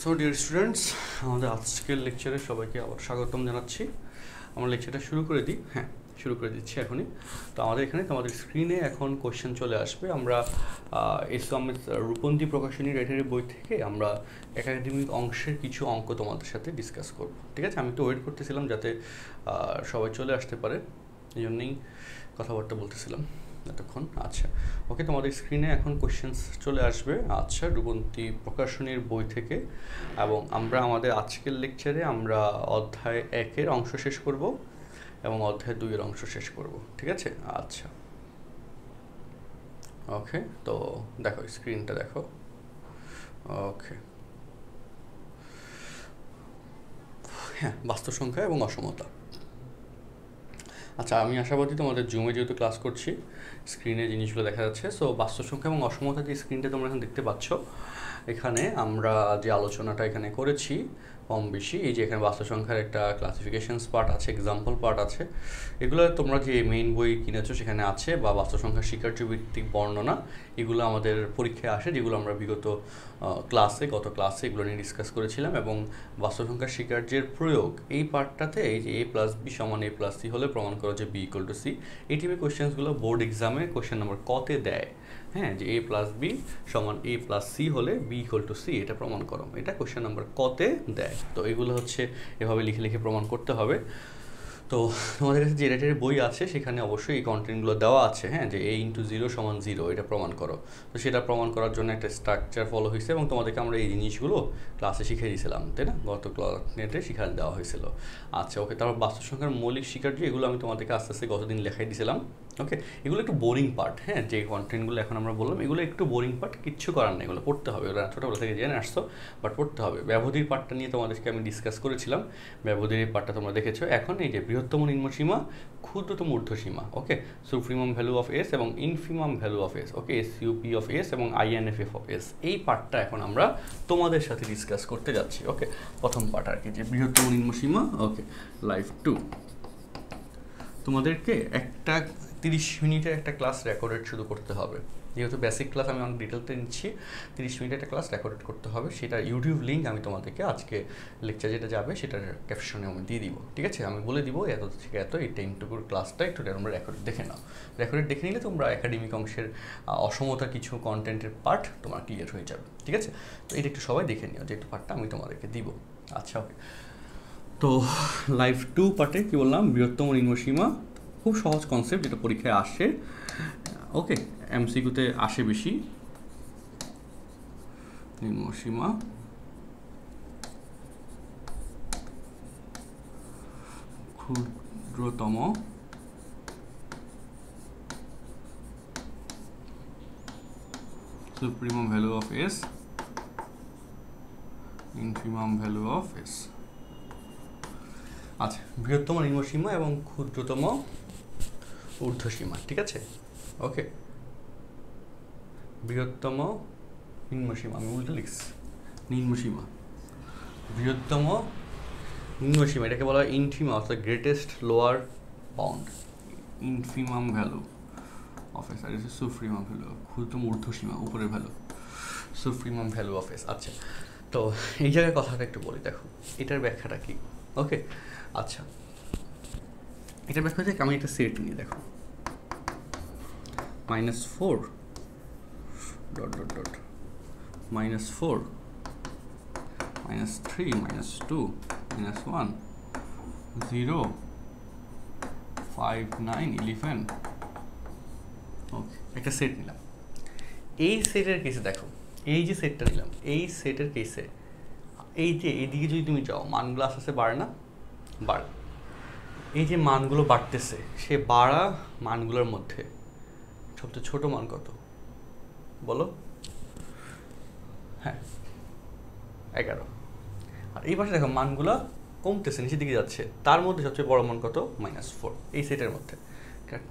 So dear students, আমাদের আজকের লেকচারে সবাইকে আবার স্বাগতম জানাচ্ছি। আমরা লেকচারটা শুরু করে দিই। শুরু করে দিচ্ছি এখনই। তো আমাদের এখানে তোমাদের স্ক্রিনে এখন কোশ্চেন চলে আসবে। আমরা ইসলামের রূপন্তী প্রকাশনী রাইটারের বই থেকে আমরা একাডেমিক অংশের কিছু অঙ্ক তোমাদের সাথে ডিসকাস করব। ঠিক আছে, আমি তো ওয়েট করতেছিলাম যাতে সবাই চলে আসতে পারে, এই জন্যই কথাবার্তা বলতেছিলাম এতক্ষণ। আচ্ছা, ওকে, তোমাদের স্ক্রিনে এখন কোশ্চেন্স চলে আসবে। আচ্ছা, রূপন্তী প্রকাশনীর বই থেকে, এবং আমরা আমাদের আজকের লেকচারে আমরা অধ্যায় 1-এর অংশ শেষ করব এবং অধ্যায় 2-এর অংশ শেষ করব। ঠিক আছে, আচ্ছা ওকে। তো দেখো, স্ক্রিনটা দেখো। ওকে, হ্যাঁ, বাস্তব সংখ্যা এবং অসমতা। আচ্ছা, আমি আশাবাদী তোমাদের জুমে যেহেতু ক্লাস করছি স্ক্রিনে জিনিসগুলো দেখা যাচ্ছে। সো বাস্তব সংখ্যা এবং অসমতা যে স্ক্রিনটা তোমরা এখন দেখতে পাচ্ছ, এখানে আমরা যে আলোচনাটা এখানে করেছি কম বেশি, এই যে এখানে বাস্তব সংখ্যার একটা ক্লাসিফিকেশনস পার্ট আছে, এক্সাম্পল পার্ট আছে, এগুলো তোমরা যে মেইন বই কিনেছো সেখানে আছে, বা বাস্তব সংখ্যার স্বীকার্য ভিত্তিক বর্ণনা, এগুলো আমাদের পরীক্ষায় আসে, যেগুলো আমরা বিগত গত ক্লাসে এগুলো নিয়ে ডিসকাস করেছিলাম। এবং বাস্তব সংখ্যার স্বীকার্যের প্রয়োগ এই পার্টটাতে, এই যে a+b সমান a+c হলে প্রমাণ করো যে b = c, এই টাইপের কোয়েশ্চেন্সগুলো বোর্ড এক্সামে কোয়েশ্চেন নাম্বার কতে দেয়। হ্যাঁ, যে a+b সমান a+c হলে b = c, এটা প্রমাণ করো, এটা কোয়েশ্চেন নাম্বার কতে দেয়। তো এগুলো হচ্ছে এভাবে লিখে লিখে প্রমাণ করতে হবে। তো তোমাদের কাছে যে রাইটারের বই আছে সেখানে অবশ্যই এই কন্টেন্টগুলো দেওয়া আছে। হ্যাঁ, যে a × 0 = 0, এটা প্রমাণ করো। তো সেটা প্রমাণ করার জন্য একটা স্ট্রাকচার ফলো হয়েছে এবং তোমাদেরকে আমরা এই জিনিসগুলো ক্লাসে শিখিয়ে দিয়েছিলাম, তাই না? গত ক্লাসে শিখানো দেওয়া হয়েছিল। আচ্ছা ওকে, তারপর বাস্তব সংখ্যার মৌলিক স্বীকার্য, এগুলো আমি তোমাদেরকে আস্তে আস্তে গতদিন লেখাই দিয়েছিলাম। ওকে, এগুলো একটু বোরিং পার্ট। হ্যাঁ, যে কন্টেন্টগুলো এখন আমরা বললাম এগুলো একটু বোরিং পার্ট, কিচ্ছু করার নেই, এগুলো পড়তে হবে। ওরা ছোটোবেলা থেকে জেনে আসছো, বাট পড়তে হবে। ব্যবধির পার্টটা নিয়ে তোমাদেরকে আমি ডিসকাস করেছিলাম, ব্যবধির এই পার্টটা তোমরা দেখেছো। এখন এই যে বৃহত্তম নিম্নসীমা, ক্ষুদ্রতম ঊর্ধ্বসীমা, ওকে, সুপ্রিমাম ভ্যালু অফ এস এবং infimum value of S, okay, SUP of S এবং INFF অফ এস, এই পার্টটা এখন আমরা তোমাদের সাথে ডিসকাস করতে যাচ্ছি। ওকে, প্রথম পার্ট আর কি, যে বৃহত্তম নিম্নসীমা। ওকে, লাইভ 2 তোমাদেরকে একটা 30 মিনিটের একটা ক্লাস রেকর্ডেড শুধু করতে হবে। যেহেতু বেসিক ক্লাস আমি অনেক ডিটেলতে নিচ্ছি, 30 মিনিটের একটা ক্লাস রেকর্ডেড করতে হবে। সেটা ইউটিউব লিঙ্ক আমি তোমাদেরকে আজকে লেকচার যেটা যাবে সেটার ক্যাপশনে আমি দিয়ে দিব। ঠিক আছে, আমি বলে দিব এত থেকে এত এই টাইমটুকুর ক্লাসটা একটু তোমরা রেকর্ড দেখে নাও। রেকর্ডেড দেখে নিলে তোমরা একাডেমিক অংশের অসমতা কিছু কন্টেন্টের পার্ট তোমার ক্লিয়ার হয়ে যাবে। ঠিক আছে, তো এটা একটু সবাই দেখে নিও, যে একটু পার্টটা আমি তোমাদেরকে দিব। আচ্ছা ওকে, তো লাইভ 2 পার্টে কী বললাম, বৃহত্তম নিম্নসীমা, খুব সহজ কনসেপ্ট, যেটা পরীক্ষায় আসে। ওকে, MCQতে আসে বেশি। নিম্নসীমা ক্ষুদ্রতম supremum value of S, infimum value of S. আচ্ছা, বৃহত্তম নিম্নসীমা এবং ক্ষুদ্রতম ঊর্ধ্বসীমা। ঠিক আছে, ওকে, বৃহত্তম নিম্নসীমা, আমি উল্টো লিখছি, নিম্নসীমা, বৃহত্তম নিম্নসীমা, এটাকে বলা হয় ইনফিমা, অর্থাৎ greatest lower bound, infimum value of S, আর সুপ্রিমাম ভ্যালু, ক্ষুদ্রতম ঊর্ধ্বসীমা, উপরের value, supremum value of S. আচ্ছা, তো এই জায়গায় কথাটা একটু বলি, দেখো এটার ব্যাখ্যাটা কি। ওকে, আচ্ছা, এটার ব্যাখ্যা হচ্ছে আমি একটা সেট নিয়ে, দেখো -4 ... -4 -3 -2 -1 0 5 9 11। ওকে, একটা সেট নিলাম। এই সেটের কেসে দেখো, এই যে সেটটা নিলাম, এই সেটের কেসে এই যে এইদিকে যদি তুমি যাও, মানগুলো আস্তে আস্তে বাড়ে না? বাড়ে। এই যে মানগুলো বাড়তেছে, সে বাড়া মানগুলোর মধ্যে সবচেয়ে ছোট মান কত বলো? হ্যাঁ, 11। আর এই পাশে দেখো মানগুলো কমতেছে, নিচের দিকে যাচ্ছে, তার মধ্যে সবচেয়ে বড় মান কত? -4। এই সেটের মধ্যে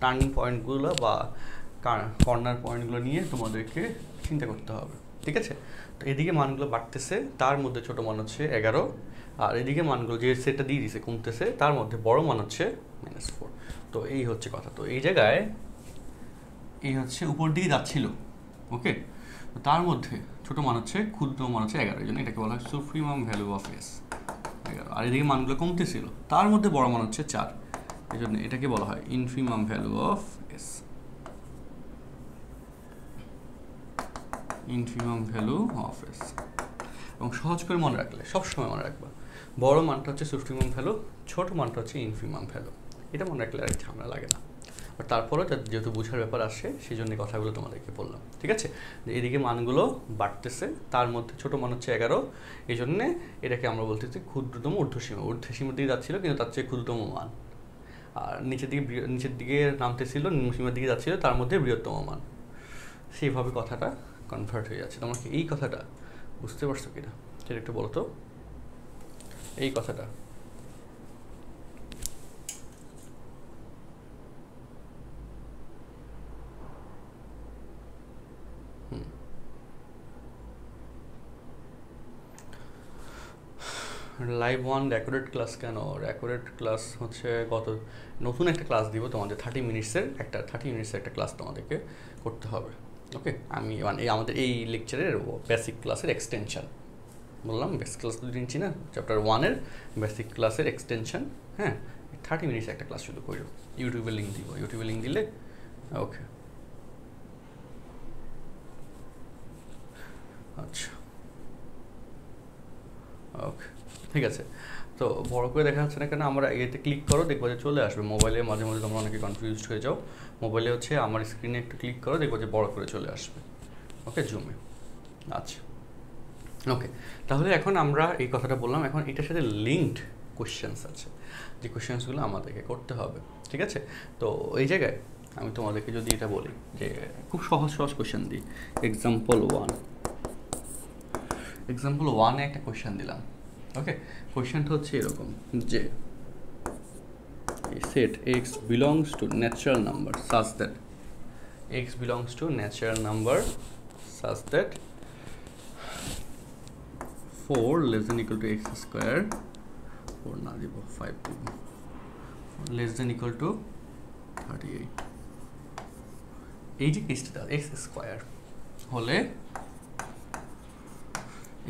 টার্নিং পয়েন্টগুলো বা কর্নার পয়েন্টগুলো নিয়ে তোমাদেরকে চিন্তা করতে হবে। ঠিক আছে, তো এদিকে মানগুলো বাড়তেছে, তার মধ্যে ছোট মান হচ্ছে 11, আর এদিকে মানগুলো যে সেটটা দিয়ে দিছে কমতেছে, তার মধ্যে বড় মান হচ্ছে -4। তো এই হচ্ছে কথা। তো এই জায়গায় এই হচ্ছে উপর দিকে যাচ্ছিল, ওকে, তার মধ্যে ছোটো মান হচ্ছে ক্ষুদ্রতম মান হচ্ছে 11, এই জন্য এটাকে বলা হয় সুপ্রিমাম ভ্যালু অফ এস 11। আর এদিকে মানগুলো কমতেছিল, তার মধ্যে বড় মান হচ্ছে 4, এই জন্য এটাকে বলা হয় infimum value of S, infimum value of S. এবং সহজ করে মনে রাখলে, সবসময় মনে রাখবা বড় মানটা হচ্ছে সুপ্রিমাম ভ্যালু, ছোট মানটা হচ্ছে ইনফিমাম ভ্যালু। এটা মনে রাখলে আর ঝামেলা লাগে না। আর তারপরেও যেহেতু বোঝার ব্যাপার আসে, সেই জন্য কথাগুলো তোমাদেরকে বললাম, ঠিক আছে? যে এদিকে মানগুলো বাড়তেছে, তার মধ্যে ছোট মান হচ্ছে 11, এই জন্যে এটাকে আমরা বলতেছি ক্ষুদ্রতম ঊর্ধ্বসীমা। ঊর্ধ্বসীমার দিকে যাচ্ছিল কিন্তু তার চেয়ে ক্ষুদ্রতম মান, আর নিচের দিকে নামতেছিল, নিম্নসীমার দিকে যাচ্ছিল, তার মধ্যে বৃহত্তম মান। সেইভাবে কথাটা কনভার্ট হয়ে যাচ্ছে। তোমরা কি এই কথাটা বুঝতে পারছো কিনা সেটা একটু বলো তো, এই কথাটা। লাইভ 1 রেকর্ডেড ক্লাস কেন? রেকর্ডেড ক্লাস হচ্ছে নতুন একটা ক্লাস দিব তোমাদের, 30 মিনিটসের একটা ক্লাস তোমাদেরকে করতে হবে। ওকে, আমি আমাদের এই লেকচারের বেসিক ক্লাসের এক্সটেনশন বললাম, বেসিক ক্লাস তো নিচ্ছি না, চ্যাপ্টার 1-এর বেসিক ক্লাসের এক্সটেনশন। হ্যাঁ, 30 মিনিটস একটা ক্লাস শুধু করো, ইউটিউবে লিঙ্ক দিব, ইউটিউবে লিঙ্ক দিলে ওকে। আচ্ছা, ওকে, ঠিক আছে। তো বড় করে দেখা যাচ্ছে না কেন? আমরা এতে ক্লিক করো, দেখবো যে চলে আসবে। মোবাইলে মাঝে মাঝে তোমরা অনেকে কনফিউজড হয়ে যাও, মোবাইলে হচ্ছে আমার স্ক্রিনে একটু ক্লিক করো, দেখবো যে বড় করে চলে আসবে। ওকে, জুমে। আচ্ছা, ওকে, তাহলে এখন আমরা এই কথাটা বললাম, এখন এটার সাথে লিঙ্কড কোশ্চেন্স আছে, যে কোশ্চেন্সগুলো আমাদেরকে করতে হবে, ঠিক আছে? তো এই জায়গায় আমি তোমাদেরকে যদি এটা বলি যে খুব সহজ কোশ্চেন দিই, এক্সাম্পল 1 একটা কোশ্চেন দিলাম। ওকে, কোশ্চেনটা হচ্ছে এরকম যে set x belongs to natural number such that x belongs to natural number such that 4 less than equal to x square, 4 না দিব 5 দিব, less than equal to 38। এই যে কেসটা x স্কয়ার হলে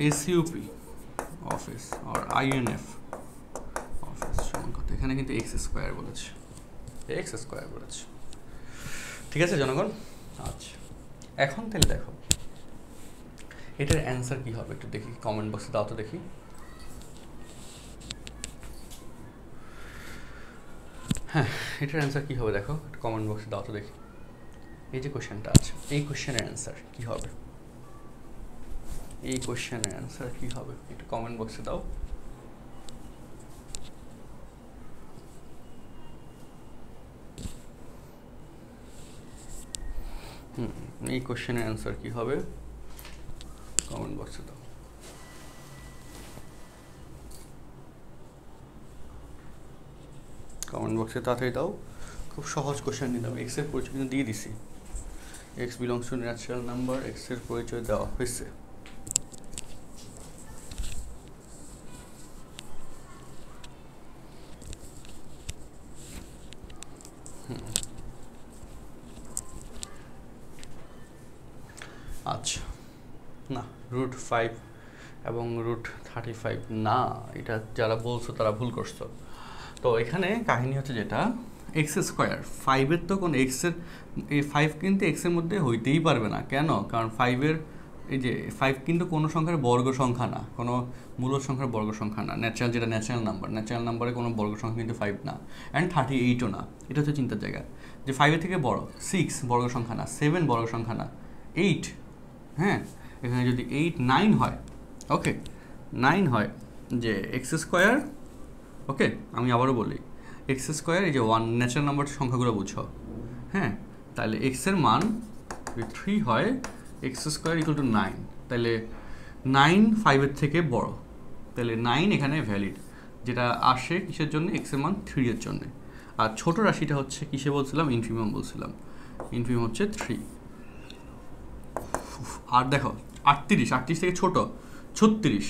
ACUP অফিস আর INF অফিস সমান কত? এখানে কিন্তু x স্কয়ার বলেছে, ঠিক আছে জনগণ? আচ্ছা, এখন তাহলে দেখো এটার অ্যান্সার কি হবে একটু দেখি, কমেন্ট বক্সে দাও তো দেখি। হ্যাঁ, এটার অ্যান্সার কি হবে দেখো, একটু কমেন্ট বক্সে দাও তো দেখি। এই যে কোশ্চেনটা আছে, এই কোশ্চেনের অ্যান্সার কি হবে? এই কোশ্চেনের অ্যান্সার কি হবে একটু কমেন্ট বক্সে দাও। এই কোশ্চেনের অ্যান্সার কি হবে কমেন্ট বক্সে দাও। কমেন্ট বক্সে তাড়াতাড়ি দাও, খুব সহজ কোশ্চেন দিলাম। এক্স এর পরিচয় কিন্তু দিয়ে দিছি, x belongs to natural number, x এর পরিচয় দেওয়া হয়েছে। আচ্ছা, না √5 এবং √35 না, এটা যারা বলছো তারা ভুল করছো। তো এখানে কাহিনী হচ্ছে যেটা এক্স স্কোয়ার, 5-এর তো কোনো এক্সের, এই 5 কিন্তু এক্সের মধ্যে হইতেই পারবে না। কেন? কারণ 5-এর এই যে 5 কিন্তু কোনো সংখ্যার বর্গ সংখ্যা না, কোনো মূল সংখ্যার বর্গ সংখ্যা না। যেটা ন্যাচারাল নাম্বারে কোনো বর্গ সংখ্যা কিন্তু 5 না, অ্যান্ড 38ও না। এটা হচ্ছে চিন্তার জায়গা যে 5-এর থেকে বড় 6 বর্গ সংখ্যা না, 7 বর্গ সংখ্যা না, 8, হ্যাঁ, এখানে যদি 8, 9 হয়, ওকে 9 হয় যে এক্স স্কোয়ার, ওকে আমি আবারও বলি এক্স স্কোয়ার, এই যে 1 ন্যাচারাল নাম্বার সংখ্যাগুলো বুঝো, হ্যাঁ, তাহলে এক্সের মান যদি 3 হয়, এক্স স্কোয়ার ইকুয়াল টু 9, তাহলে 9 5-এর থেকে বড়, তাহলে 9 এখানে ভ্যালিড, যেটা আসে কিসের জন্য? এক্সের মান 3 এর জন্য। আর ছোট রাশিটা হচ্ছে কিসে বলছিলাম? ইনফিমাম বলছিলাম, ইনফিমাম হচ্ছে 3। আর দেখো 38 থেকে ছোট 36,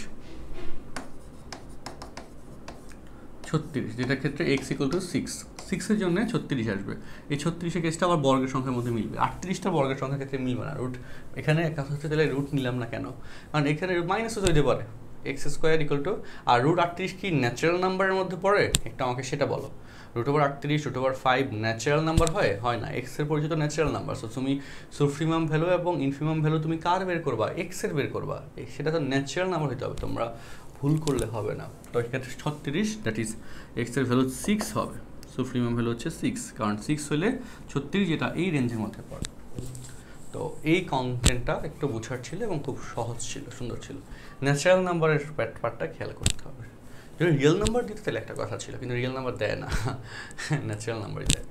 যেটার ক্ষেত্রে x ইকুয়াল টু 6, 6-এর জন্য 36 আসবে। এই 36 কেসটা আবার বর্গের সংখ্যার মধ্যে মিলবে, 38টা বর্গের সংখ্যার ক্ষেত্রে মিলবে না। রুট এখানে একটা হচ্ছে তাহলে রুট নিলাম না কেন, কারণ এখানে মাইনাসও হইতে পারে এক্স স্কোয়ার ইকুয়াল টু, আর রুট 38 কি ন্যাচারাল নাম্বারের মধ্যে পড়ে একটা আমাকে সেটা বলো। √38 √5 ন্যাচারাল নাম্বার হয় না, এক্সের পরিচিত ন্যাচারাল নাম্বার। সো তুমি সুপ্রিমাম ভ্যালু এবং ইনফিমাম ভ্যালু তুমি কার বের করবা, এক্সের বের করবা, সেটা তো ন্যাচারাল নাম্বার হতে হবে, তোমরা ভুল করলে হবে না। তো এক্ষেত্রে 36 দ্যাট ইজ এক্সের ভ্যালু 6 হবে, সুপ্রিমাম ভ্যালু হচ্ছে 6, কারণ 6 হলে 36 যেটা এই রেঞ্জের মধ্যে পড়ে। তো এই কন্টেন্টটা একটু বোঝার ছিল এবং খুব সহজ ছিল, সুন্দর ছিল। ন্যাচারাল নাম্বারের পার্টটা খেয়াল করতে হবে। যদি রিয়েল নাম্বার দিতে তাহলে একটা কথা ছিল, কিন্তু রিয়েল নাম্বার দেয় না, ন্যাচারাল নাম্বারই দেয়,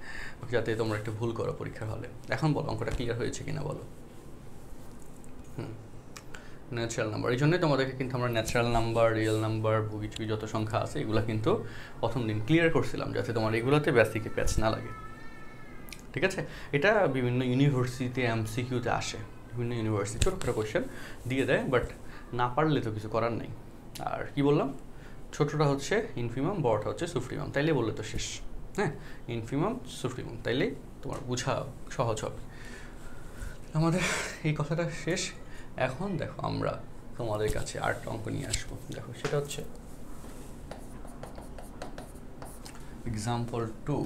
যাতে তোমরা একটু ভুল করো পরীক্ষার হলে। এখন বলো অঙ্কটা ক্লিয়ার হয়েছে কিনা বলো। ন্যাচারাল নাম্বার, এই জন্যই তোমাদেরকে কিন্তু আমরা ন্যাচারাল নাম্বার, রিয়েল নাম্বার, বুগিচুগি যত সংখ্যা আছে এগুলো কিন্তু প্রথম দিন ক্লিয়ার করছিলাম, যাতে তোমার এগুলোতে বেসিকে প্যাচ না লাগে। ঠিক আছে, এটা বিভিন্ন ইউনিভার্সিটিতে এমসিকিউতে আসে, বিভিন্ন ইউনিভার্সিটি ছোটোখাটো কোয়েশ্চেন দিয়ে দেয়, বাট না পারলে তো কিছু করার নেই। আর কি বললাম, ছোটোটা হচ্ছে ইনফিমাম, বড়টা হচ্ছে সুপ্রিমাম, তাইলে বললে তো শেষ। হ্যাঁ, ইনফিমাম সুপ্রিমাম, তাইলেই তোমার বোঝা সহজ হবে। আমাদের এই কথাটা শেষ। এখন দেখো আমরা তোমাদের কাছে আরেকটা অঙ্ক নিয়ে আসবো। দেখো সেটা হচ্ছে example 2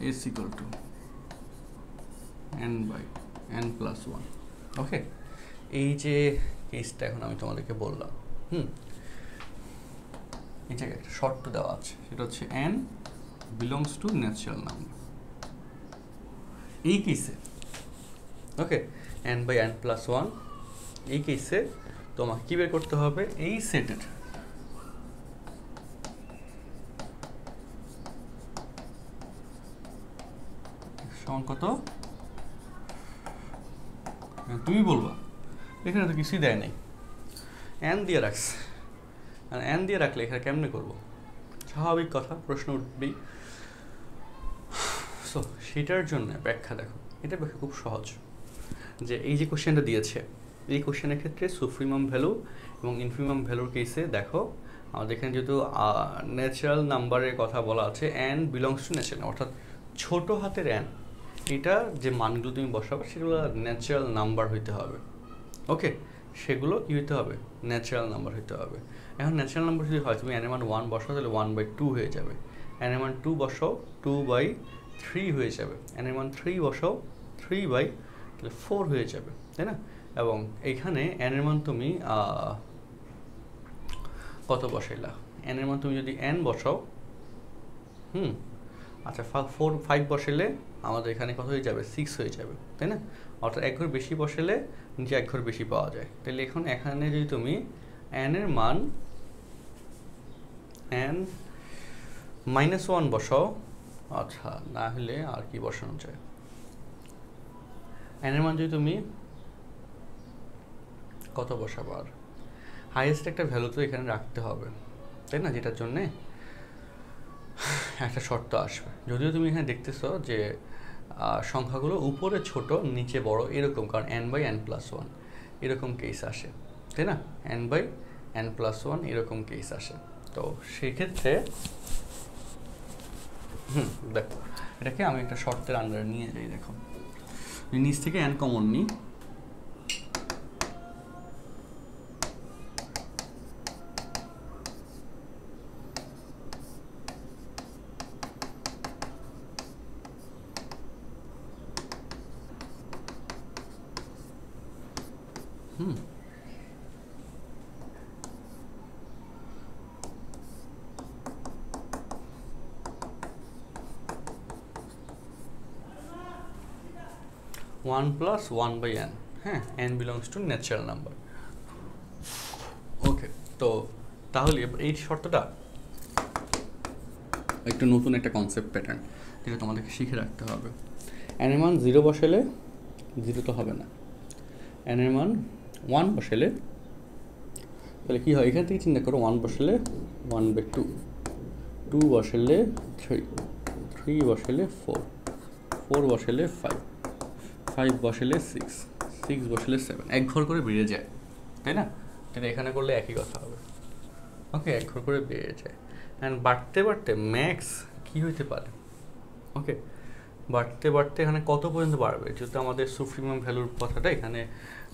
is equal to n/n+1। ওকে, এই যে কেসটা এখন আমি তোমাদেরকে বললাম, এই জায়গায় একটা শর্ত দেওয়া আছে, সেটা হচ্ছে n belongs to natural number. এই কেসে ওকে, n/n+1, এই কেসে তোমাকে কী বের করতে হবে, এই সেটের সমান কত তুমি বলবা, এখানে তো কিছুই দেয় নাই, n দিয়ে রাখছে, আর n দিয়ে রাখলে এখানে কেমনে করবো, স্বাভাবিক কথা, প্রশ্ন উঠবেই। সো সেটার জন্য ব্যাখ্যা দেখো, এটা ব্যাখ্যা খুব সহজ, যে এই যে কোশ্চেনটা দিয়েছে, এই কোশ্চেনের ক্ষেত্রে সুপ্রিমাম ভ্যালু এবং ইনফিমাম ভ্যালুর কেসে দেখো আমাদের এখানে যেহেতু ন্যাচারাল নাম্বারের কথা বলা আছে, n বিলংস টু ন্যাচারাল, অর্থাৎ ছোটো হাতের n, এটা যে মানগুলো তুমি বসাবে সেগুলো ন্যাচারাল নাম্বার হইতে হবে। ওকে, সেগুলো কী হইতে হবে, ন্যাচারাল নাম্বার হইতে হবে। এখন ন্যাচারাল নাম্বার যদি হয়, তুমি n এর মান 1 বসাও তাহলে 1/2 হয়ে যাবে, n এর মান 2 বসাও 2/3 হয়ে যাবে, n এর মান 3 বসাও 3/4 হয়ে যাবে, তাই না? এবং এইখানে n এর মান তুমি কত বসাইলা, n এর মান তুমি যদি n বসাও, আচ্ছা 5 বসাইলে আমাদের এখানে কত হয়ে যাবে, 6 হয়ে যাবে, তাই না? অর্থাৎ এক ঘর বেশি বসালে নিচে এক ঘর বেশি পাওয়া যায়। তাহলে এখন এখানে যদি তুমি n এর মান n-1 বসাও, আচ্ছা না হলে আর কি বসানো যায়, n এর মান যদি তুমি কত বসাবো, আর হাইয়েস্ট একটা ভ্যালু তো এখানে রাখতে হবে, তাই না? যেটার জন্যে একটা শর্ত আসবে। যদিও তুমি এখানে দেখতেছো যে সংখ্যাগুলো উপরে ছোট নিচে বড় এরকম, কারণ n/n+1 এরকম কেস আসে, তাই না? n/n+1 এরকম কেস আসে। তো সেক্ষেত্রে দেখো এটাকে আমি একটা শর্তের আন্ডারে নিয়ে যাই। দেখো নিচ থেকে n কমন নিই, +1/n, হ্যাঁ, n belongs to natural number. Okay, তো তাহলে এই শর্তটা একটু নতুন একটা কনসেপ্ট প্যাটার্ন, যেটা তোমাদেরকে শিখে রাখতে হবে। n এর মান 0 বসালে 0 তো হবে না, n এর মান 1 বসালে তাহলে কী হয়, এখান থেকে চিন্তা করো, 1 বসালে 1/2, 2 বসালে 3, 3 বসালে 4, 4 বসালে 5, 5 বসালে 6, 6 বসালে 7, এক ঘর করে বেড়ে যায়, তাই না? কিন্তু এখানে করলে একই কথা হবে। ওকে, এক ঘর করে বেড়ে যায়, অ্যান্ড বাড়তে বাড়তে ম্যাক্স কী হইতে পারে, ওকে, বাড়তে বাড়তে এখানে কত পর্যন্ত বাড়বে, যেহেতু আমাদের সুপ্রিমাম ভ্যালুর কথাটা এখানে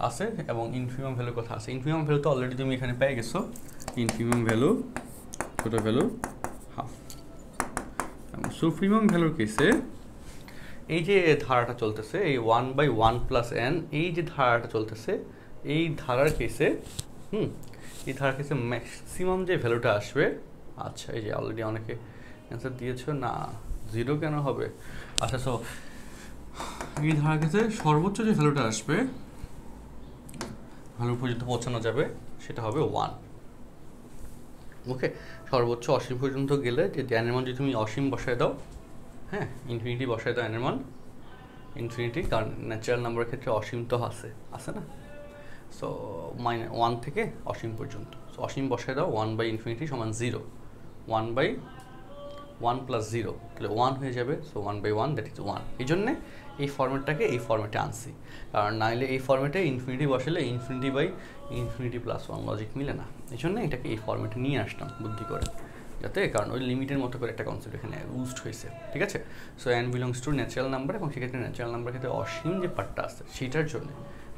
আছে এবং ইনফিমাম ভ্যালুর কথা আছে। ইনফিমাম ভ্যালু তো অলরেডি তুমি এখানে পেয়ে গেছো, ইনফিমাম ভ্যালু ছোট ভ্যালু হাফ। এবং সুপ্রিমাম ভ্যালুর কেসে এই যে ধারাটা চলতেছে, এই 1/1 প্লাস n, এই যে ধারাটা চলতেছে, এই ধারার কেসে এই ধারার কেসে ম্যাক্সিমাম যে ভ্যালুটা আসবে, আচ্ছা এই যে অলরেডি অনেকে অ্যান্সার দিয়েছো না, 0 কেন হবে? আচ্ছা, সো এই ধারার কেসে সর্বোচ্চ যে ভ্যালুটা আসবে, ভ্যালু পর্যন্ত পৌঁছানো যাবে, সেটা হবে 1। ওকে, সর্বোচ্চ অসীম পর্যন্ত গেলে যে n এর মান যদি তুমি অসীম বসায় দাও, হ্যাঁ ইনফিনিটি বসায় দাও n এর মান ইনফিনিটি, কারণ ন্যাচারাল নাম্বারের ক্ষেত্রে অসীম তো আছে না, সো -1 থেকে অসীম পর্যন্ত, সো অসীম বসায় দাও 1/∞ সমান 0, 1/1 প্লাস 0, তাহলে 1 হয়ে যাবে, সো 1/1 দ্যাট ইজ 1। এই জন্যে এই ফর্মেটটাকে এই ফর্মেটে আনছি, কারণ নাইলে এই ফর্মেটে ইনফিনিটি বসালে ইনফিনিটি প্লাস 1 লজিক মিলে না, এই জন্য এটাকে এই ফর্মেটে নিয়ে আসলাম বুদ্ধি করে, যাতে কারণ ওই লিমিটের মতো করে একটা কনসেপ্ট এখানে ইউজড হয়েছে, ঠিক আছে। So n belongs to natural number, এবং সেক্ষেত্রে ন্যাচারাল নাম্বার ক্ষেত্রে অসীম যে পার্টটা আছে সেটার জন্য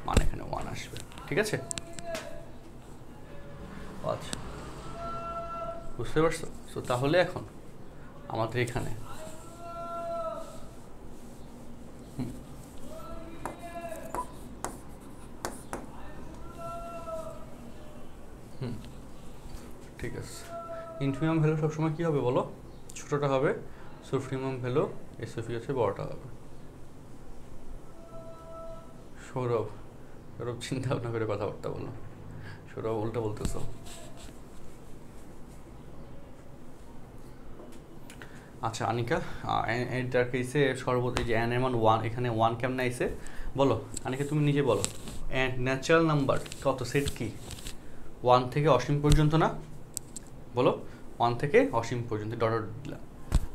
মানে এখানে 1 আসবে, ঠিক আছে। আচ্ছা, বুঝতে পারছো? সো তাহলে এখন আমাদের এখানে ঠিক আছে, ইনফিমাম ভ্যালু সবসময় কী হবে বলো, ছোটোটা হবে, সুপ্রিমাম ভ্যালু এসএফি হচ্ছে বড়টা হবে। সৌরভ চিন্তা ভাবনা করে কথাবার্তা বলো, সৌরভ উল্টা বলতেছ। আচ্ছা আনিকা, এটার কেসে সর্বোচ্চ যে n এর মান 1, এখানে 1 কেমনে আইছে বলো আনিকা, তুমি নিজে বলো। ন্যাচারাল নাম্বার কত, সেট কি 1 থেকে অসীম পর্যন্ত না, বলো 1 থেকে অসীম পর্যন্ত ডট দিলাম,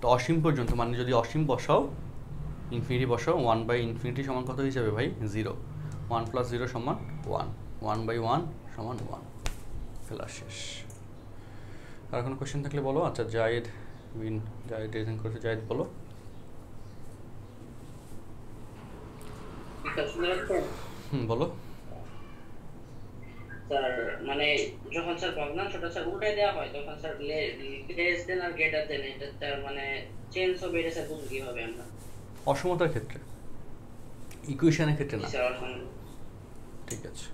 তো অসীম পর্যন্ত মানে যদি অসীম বসাও, ইনফিনিটি বসাও, 1/∞ সমান কত হিসাবে ভাই 0, 1 + 0 সমান 1, 1/1 সমান 1, ফেলা শেষ। আর কোনো কোয়েশ্চেন থাকলে বলো। আচ্ছা জায়েদ রিজন করেছে, জায়েদ বলো। বলো স্যার, মানে যখন স্যার ভগ্নাংশটা স্যার উল্টাই দেওয়া হয় তখন স্যার লেস দেন আর গ্রেটার দেন, এটা স্যার মানে চেঞ্জ হবে, এটা স্যার বুঝবো কিভাবে আমরা? অসমতার ক্ষেত্রে, ইকুয়েশনের ক্ষেত্রে না। স্যার ঠিক আছে,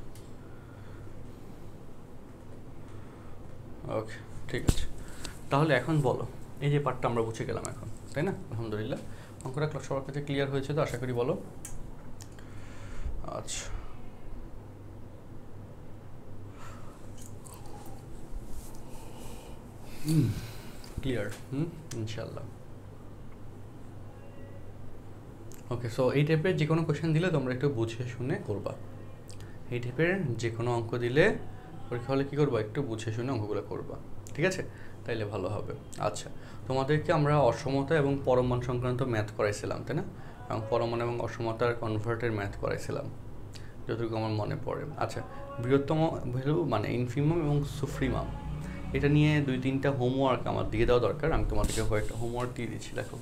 ওকে ঠিক আছে, তাহলে এখন বলো, এই যে পার্টটা আমরা বুঝে গেলাম এখন, তাই না? আলহামদুলিল্লাহ, অঙ্কটা সবার কাছে ক্লিয়ার হয়েছে তো আশা করি, বলো। আচ্ছা ক্লিয়ার, ইনশাল্লাহ। ওকে, সো এই টাইপের যে কোনো কোয়েশ্চেন দিলে তোমরা একটু বুঝে শুনে করবা, এই টাইপের যে কোনো অঙ্ক দিলে পরীক্ষা হলে কী করবা, একটু বুঝে শুনে অঙ্কগুলো করবা, ঠিক আছে? তাইলে ভালো হবে। আচ্ছা, তোমাদেরকে আমরা অসমতা এবং পরমাণ সংক্রান্ত ম্যাথ করাইছিলাম, তাই না? এবং পরমাণ এবং অসমতার কনভার্টের ম্যাথ করাইছিলাম যতটুকু আমার মনে পড়ে। আচ্ছা, বৃহত্তম ভ্যালু মানে ইনফিমাম এবং সুপ্রিমাম, এটা নিয়ে 2-3টা হোমওয়ার্ক আমার দিয়ে দেওয়া দরকার, আমি তোমাদেরকে কয়েকটা হোমওয়ার্ক দিয়ে দিচ্ছি। দেখো,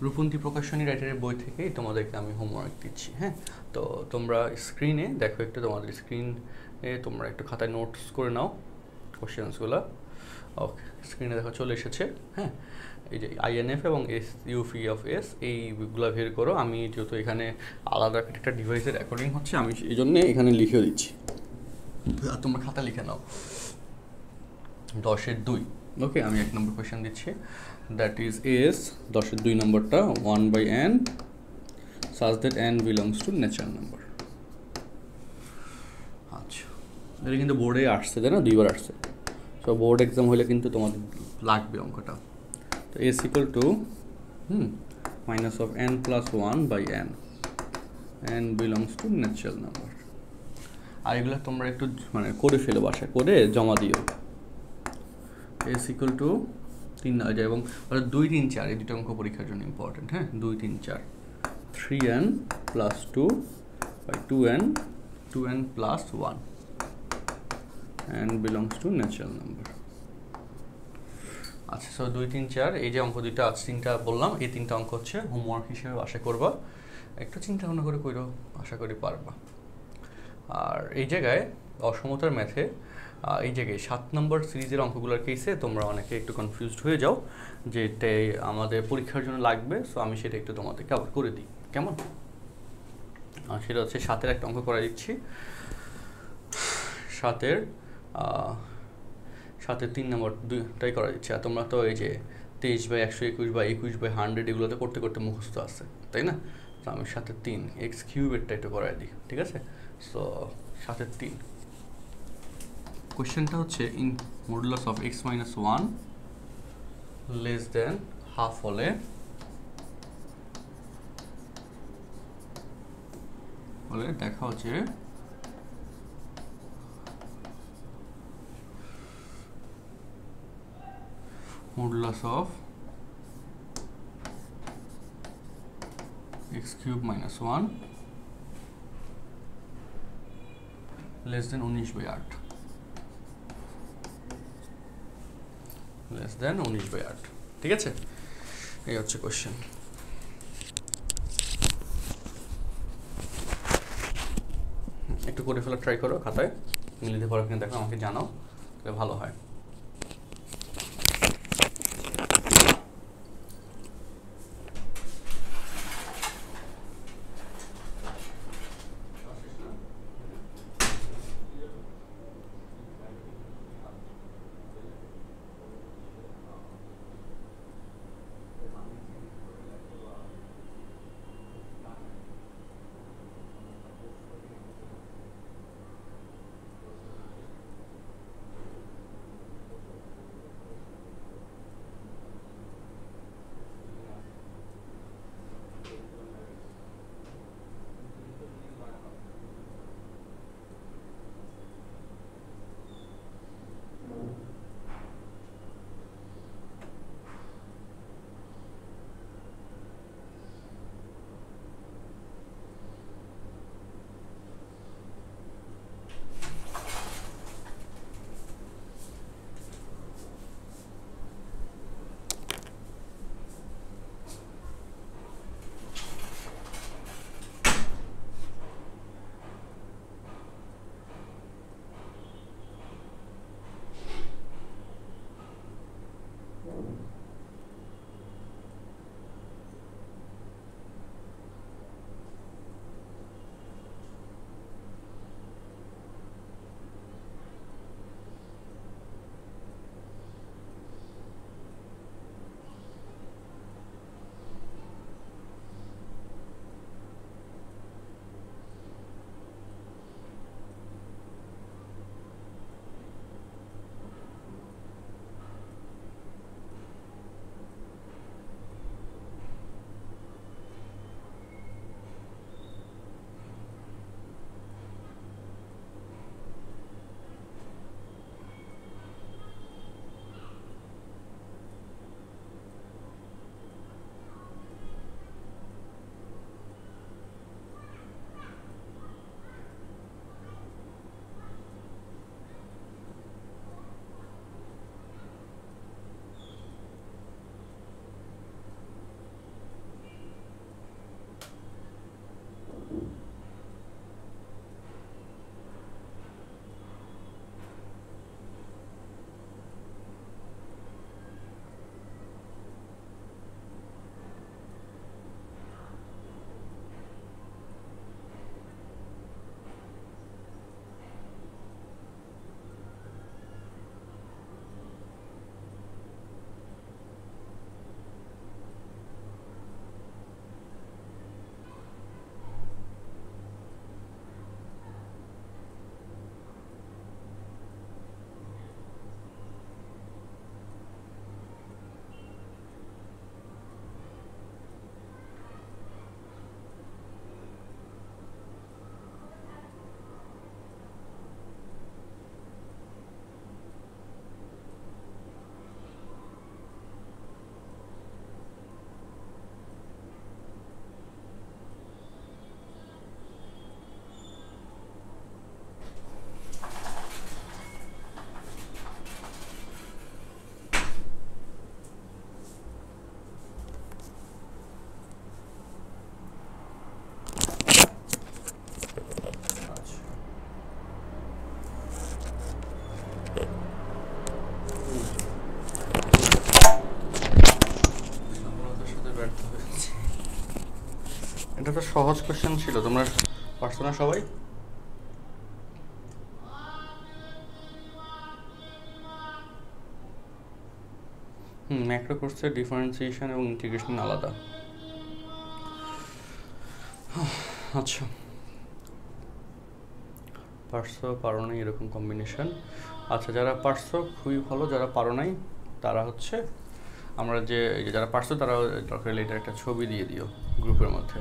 রূপন্তী প্রকাশনী রাইটারের বই থেকেই তোমাদেরকে আমি হোমওয়ার্ক দিচ্ছি, হ্যাঁ? তো তোমরা স্ক্রিনে দেখো, একটু তোমাদের স্ক্রিনে তোমরা একটু খাতায় নোটস করে নাও কোশ্চেন্সগুলো। ওকে, স্ক্রিনে দেখো চলে এসেছে, হ্যাঁ? এই যে INF এবং SUV এইগুলো বের করো। আমি যেহেতু এখানে আলাদা একটা ডিভাইসের রেকর্ডিং হচ্ছে, আমি এই জন্যে এখানে লিখে দিচ্ছি, আর তোমরা খাতা লিখে নাও। 10-এর 2, ওকে, আমি 1 নম্বর কোয়েশ্চেন দিচ্ছি, দ্যাট ইজ এস 10-এর 2 নম্বরটা 1/n such that n belongs to natural number। আচ্ছা, এটা কিন্তু বোর্ডে আসছে, তাই না? 2বার আসছে, সো বোর্ড এক্সাম হলে কিন্তু তোমাদের লাগবে অঙ্কটা। তো S equal to minus of n + 1/n, n belongs to natural number। আর এগুলো তোমরা একটু মানে করে ফেলো, বাসায় করে জমা দিও। এস ইকুয়াল টু 3 হয়ে যায়, এবং 2, 3, 4 এই দুটো অঙ্ক পরীক্ষার জন্য ইম্পর্টেন্ট, হ্যাঁ? 2, 3, 4, 3n + 2/2n, 2n + 1, n belongs to natural number। আচ্ছা, সো 2 3 4 এই যে অঙ্ক দুইটা আছে, তিনটা বললাম, এই তিনটা অঙ্ক হচ্ছে হোমওয়ার্ক হিসেবে আশা করবা, একটু চিন্তা ভাবনা করে কইরো, আশা করি পারবা। আর এই জায়গায় অসমতার ম্যাথে এই জায়গায় 7 নম্বর সিরিজের অঙ্কগুলোর কেসে তোমরা অনেকে একটু কনফিউজড হয়ে যাও যে এটাই আমাদের পরীক্ষার জন্য লাগবে, সো আমি সেটা একটু তোমাদের কভার করে দিই, কেমন? আর সেটা হচ্ছে 7-এর একটা অঙ্ক করে দিচ্ছি। 7-এর 3 নম্বর দুইটাই করা দিচ্ছে। আর তোমরা তো এই যে 23/121 বা 21/100 এগুলোতে করতে করতে মুখস্থ আছে, তাই না? তো আমি 7-3 এক্স কিউবেরটা একটু করাই দিই, ঠিক আছে? সো 7-3 কোয়েশ্চেনটা হচ্ছে in modulus of x minus 1 less than half হলে দেখা হচ্ছে modulus of x cube minus 1 less than 19/8, less than 19/8, ঠিক আছে? এই হচ্ছে কোয়েশ্চেন। একটু করে ফেলা ট্রাই করো, খাতায় মিলিতে পারো কিনা দেখো, আমাকে জানাও, তাহলে ভালো হয়। তো সহজ কোশ্চেন ছিল, তোমরা পারছো না সবাই? ম্যাক্রো কোর্সের ডিফারেন্সিয়েশন এবং ইন্টিগ্রেশন আলাদা। আচ্ছা, পারছো পারো নাই এরকম কম্বিনেশন। আচ্ছা, যারা পারছো খুবই ভালো, যারা পারো নাই তারা হচ্ছে আমরা যে যারা পারছো তারা দরকার হলে এটা একটা ছবি দিয়ে দিও গ্রুপের মধ্যে।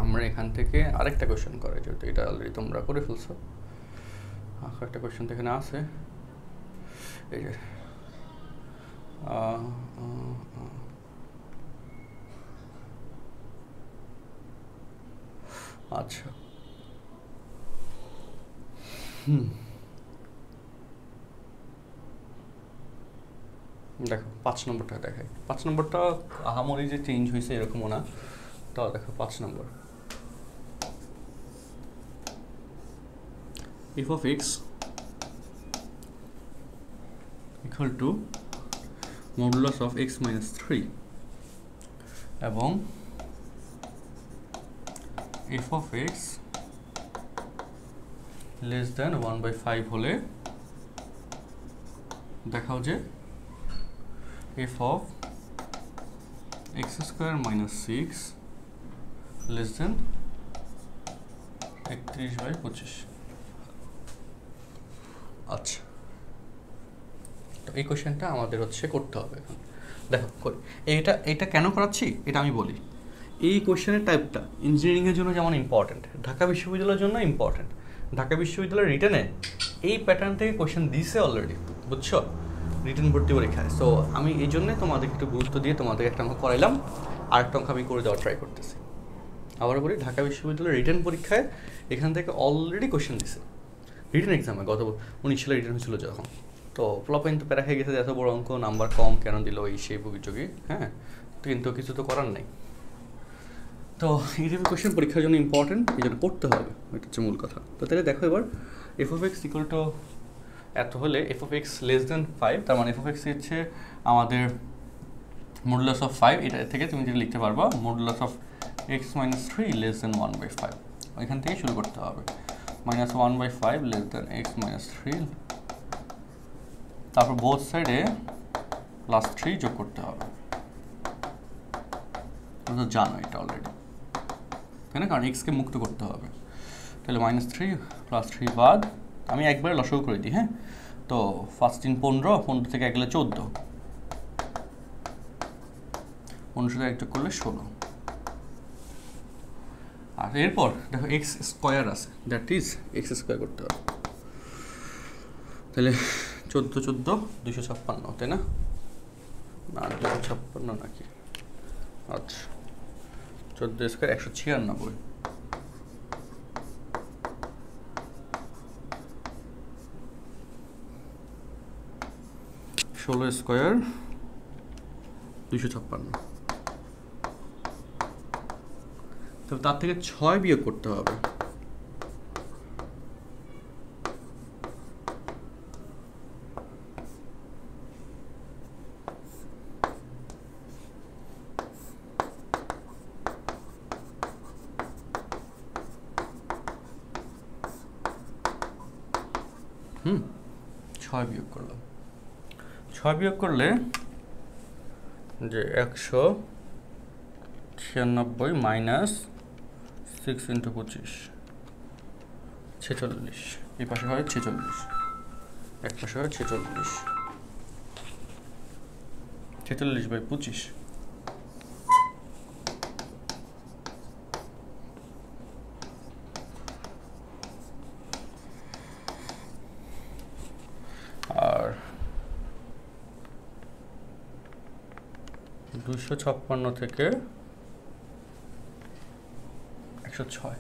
আমরা এখান থেকে আরেকটা কোয়েশ্চেন করে, যেহেতু এটা অলরেডি তোমরা করে ফেলছো, একটা কোয়েশ্চেন তো এখানে আছে, এই যে আচ্ছা দেখো 5 নম্বরটা দেখাই। 5 নম্বরটা আহামরি যে চেঞ্জ হয়েছে এরকমও না, তাও দেখো 5 নম্বর, f of x equal to modulus of x minus 3 এবং f of x less than 1/5 হলে দেখাও যে f of x square minus 6 less than 31/25। আচ্ছা, তো এই কোশ্চেনটা আমাদের হচ্ছে করতে হবে এখন। দেখো করি, এইটা কেন করাচ্ছি এটা আমি বলি। এই কোশ্চেনের টাইপটা ইঞ্জিনিয়ারিংয়ের জন্য যেমন ইম্পর্টেন্ট, ঢাকা বিশ্ববিদ্যালয়ের জন্য ইম্পর্টেন্ট। ঢাকা বিশ্ববিদ্যালয়ের রিটেনে এই প্যাটার্ন থেকে কোশ্চেন দিছে অলরেডি, বুঝছো, রিটেন ভর্তি পরীক্ষায়। সো আমি এই জন্যে তোমাদের একটু গুরুত্ব দিয়ে তোমাদের একটা অঙ্ক করাইলাম, আরেকটা অঙ্ক আমি করে দেওয়ার ট্রাই করতেছি। আবার বলি, ঢাকা বিশ্ববিদ্যালয়ের রিটেন পরীক্ষায় এখান থেকে অলরেডি কোশ্চেন দিছে রিটেন এক্সামে, গত 19 সালে রিটেন হয়েছিল যখন। তো ফ্লপেন তো প্যারা খেয়ে গেছে, এত বড় অঙ্ক নাম্বার কম কেন দিল এই সেই বুগিচুগি, হ্যাঁ, কিন্তু কিছু তো করার নেই। তো এই টাইপের কোশ্চেন পরীক্ষার জন্য ইম্পর্টেন্ট, এই জন্য পড়তে হবে, এটা হচ্ছে মূল কথা। তো তাহলে দেখো এবার F of x equal to এত হলে F of x less than 5, তার মানে এফ অফ এক্স হচ্ছে আমাদের মডুলাস অফ 5, এটা থেকে তুমি যেটা লিখতে পারবা modulus of x minus 3 less than 1/5, ওইখান থেকে শুরু করতে হবে। Minus 1/5 less than x minus 3, তারপর বোথ সাইডে প্লাস 3 যোগ করতে হবে। তুমি তো জানো এটা অলরেডি, তাই না, কারণ এক্সকে মুক্ত করতে হবে। তাহলে -3 + 3 বাদ, আমি একবারে লসাগু করে দিই। হ্যাঁ, তো 5 3 15, 15 থেকে 1 গেলে 14, 15 থেকে 1 যোগ করলে 16। আর এরপর দেখো এক্স স্কোয়ার আছে, দ্যাট ইজ এক্স স্কোয়ার করতে হবে। তাহলে 14 14 256, তাই না, না 256 নাকি, আচ্ছা 14 স্কোয়ার 196, 16 স্কোয়ার 256। তবে তার থেকে 6 বিয়োগ করতে হবে। ছয় বিয়োগ করলাম, 6 বিয়োগ করলে যে 196 মাইনাস 6 × 25 46, এই পাশে হয় 46, এক পাশে হয় 46, 46/25। আর 256 থেকে 106,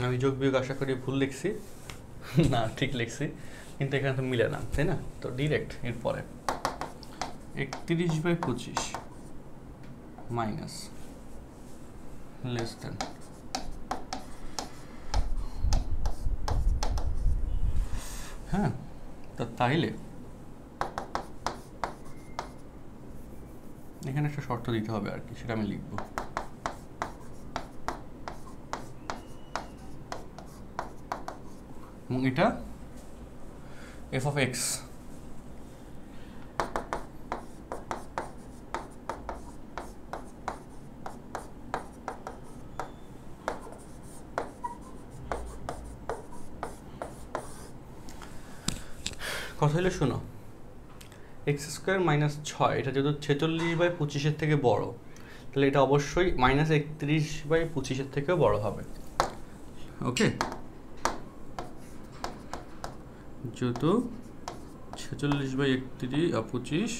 আমি যোগ বিয়োগ আশা করি ভুল লিখছি না, ঠিক লিখছি, কিন্তু এখানে তো মিলে না, তাই না। তো ডিরেক্ট এরপরে 31/25 মাইনাস লেস দেন হ্যাঁ, তাইলে এখানে একটা শর্ত দিতে হবে আর কি, সেটা আমি লিখব। এবং এটা এফ অফ এক্স কথা হলে শোনো, এক্স স্কোয়ার মাইনাস 6 এটা যেহেতু 46/25 থেকে বড়, তাহলে এটা অবশ্যই -31/25 থেকেও বড় হবে। ওকে, যেহেতু 46/25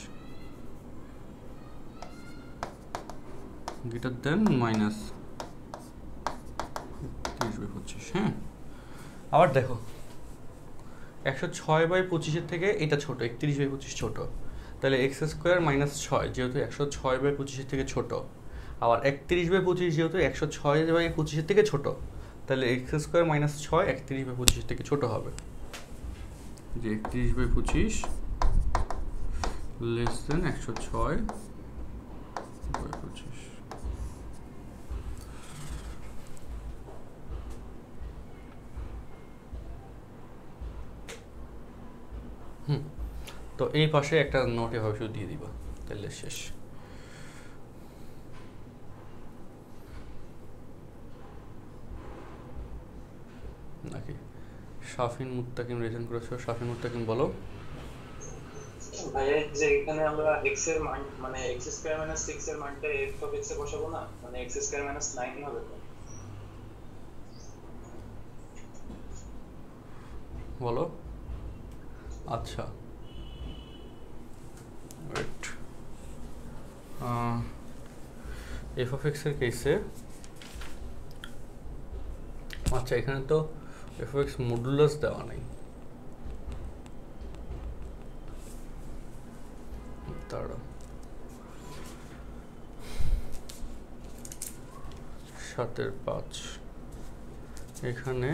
গ্রেটার দেন -31/25। হ্যাঁ, আবার দেখো 106/25 থেকে এটা ছোট, 31/25 ছোট, তাহলে এক্স স্কোয়ার মাইনাস 6 যেহেতু 106/25 থেকে ছোট, আবার 31/25 যেহেতু 106/25 থেকে ছোট, তাহলে এক্স স্কোয়ার মাইনাস 6 31/25 থেকে ছোট হবে, যে 31/25 লেস দেন 106/25। তো এই পাশে একটা নোট এভাবে শুধু দিয়ে দিবা, তাহলে শেষ। নাকি শাফিন মুত্তাকিম রিজন করেছো? শাফিন মুত্তাকিম বলো। ভাইয়া যে এখানে আমরা x এর মান মানে x স্কয়ার মাইনাস 6 এর মানটা f অফ x এ বসাবো না, মানে x স্কয়ার মাইনাস 9 হবে তো? বলো। আচ্ছা, ওয়েট, এফ অফ এক্স এর কেসে, আচ্ছা এখানে তো এফ অফ এক্স মডুলাস দেওয়া নেই, তারা 7/5 এখানে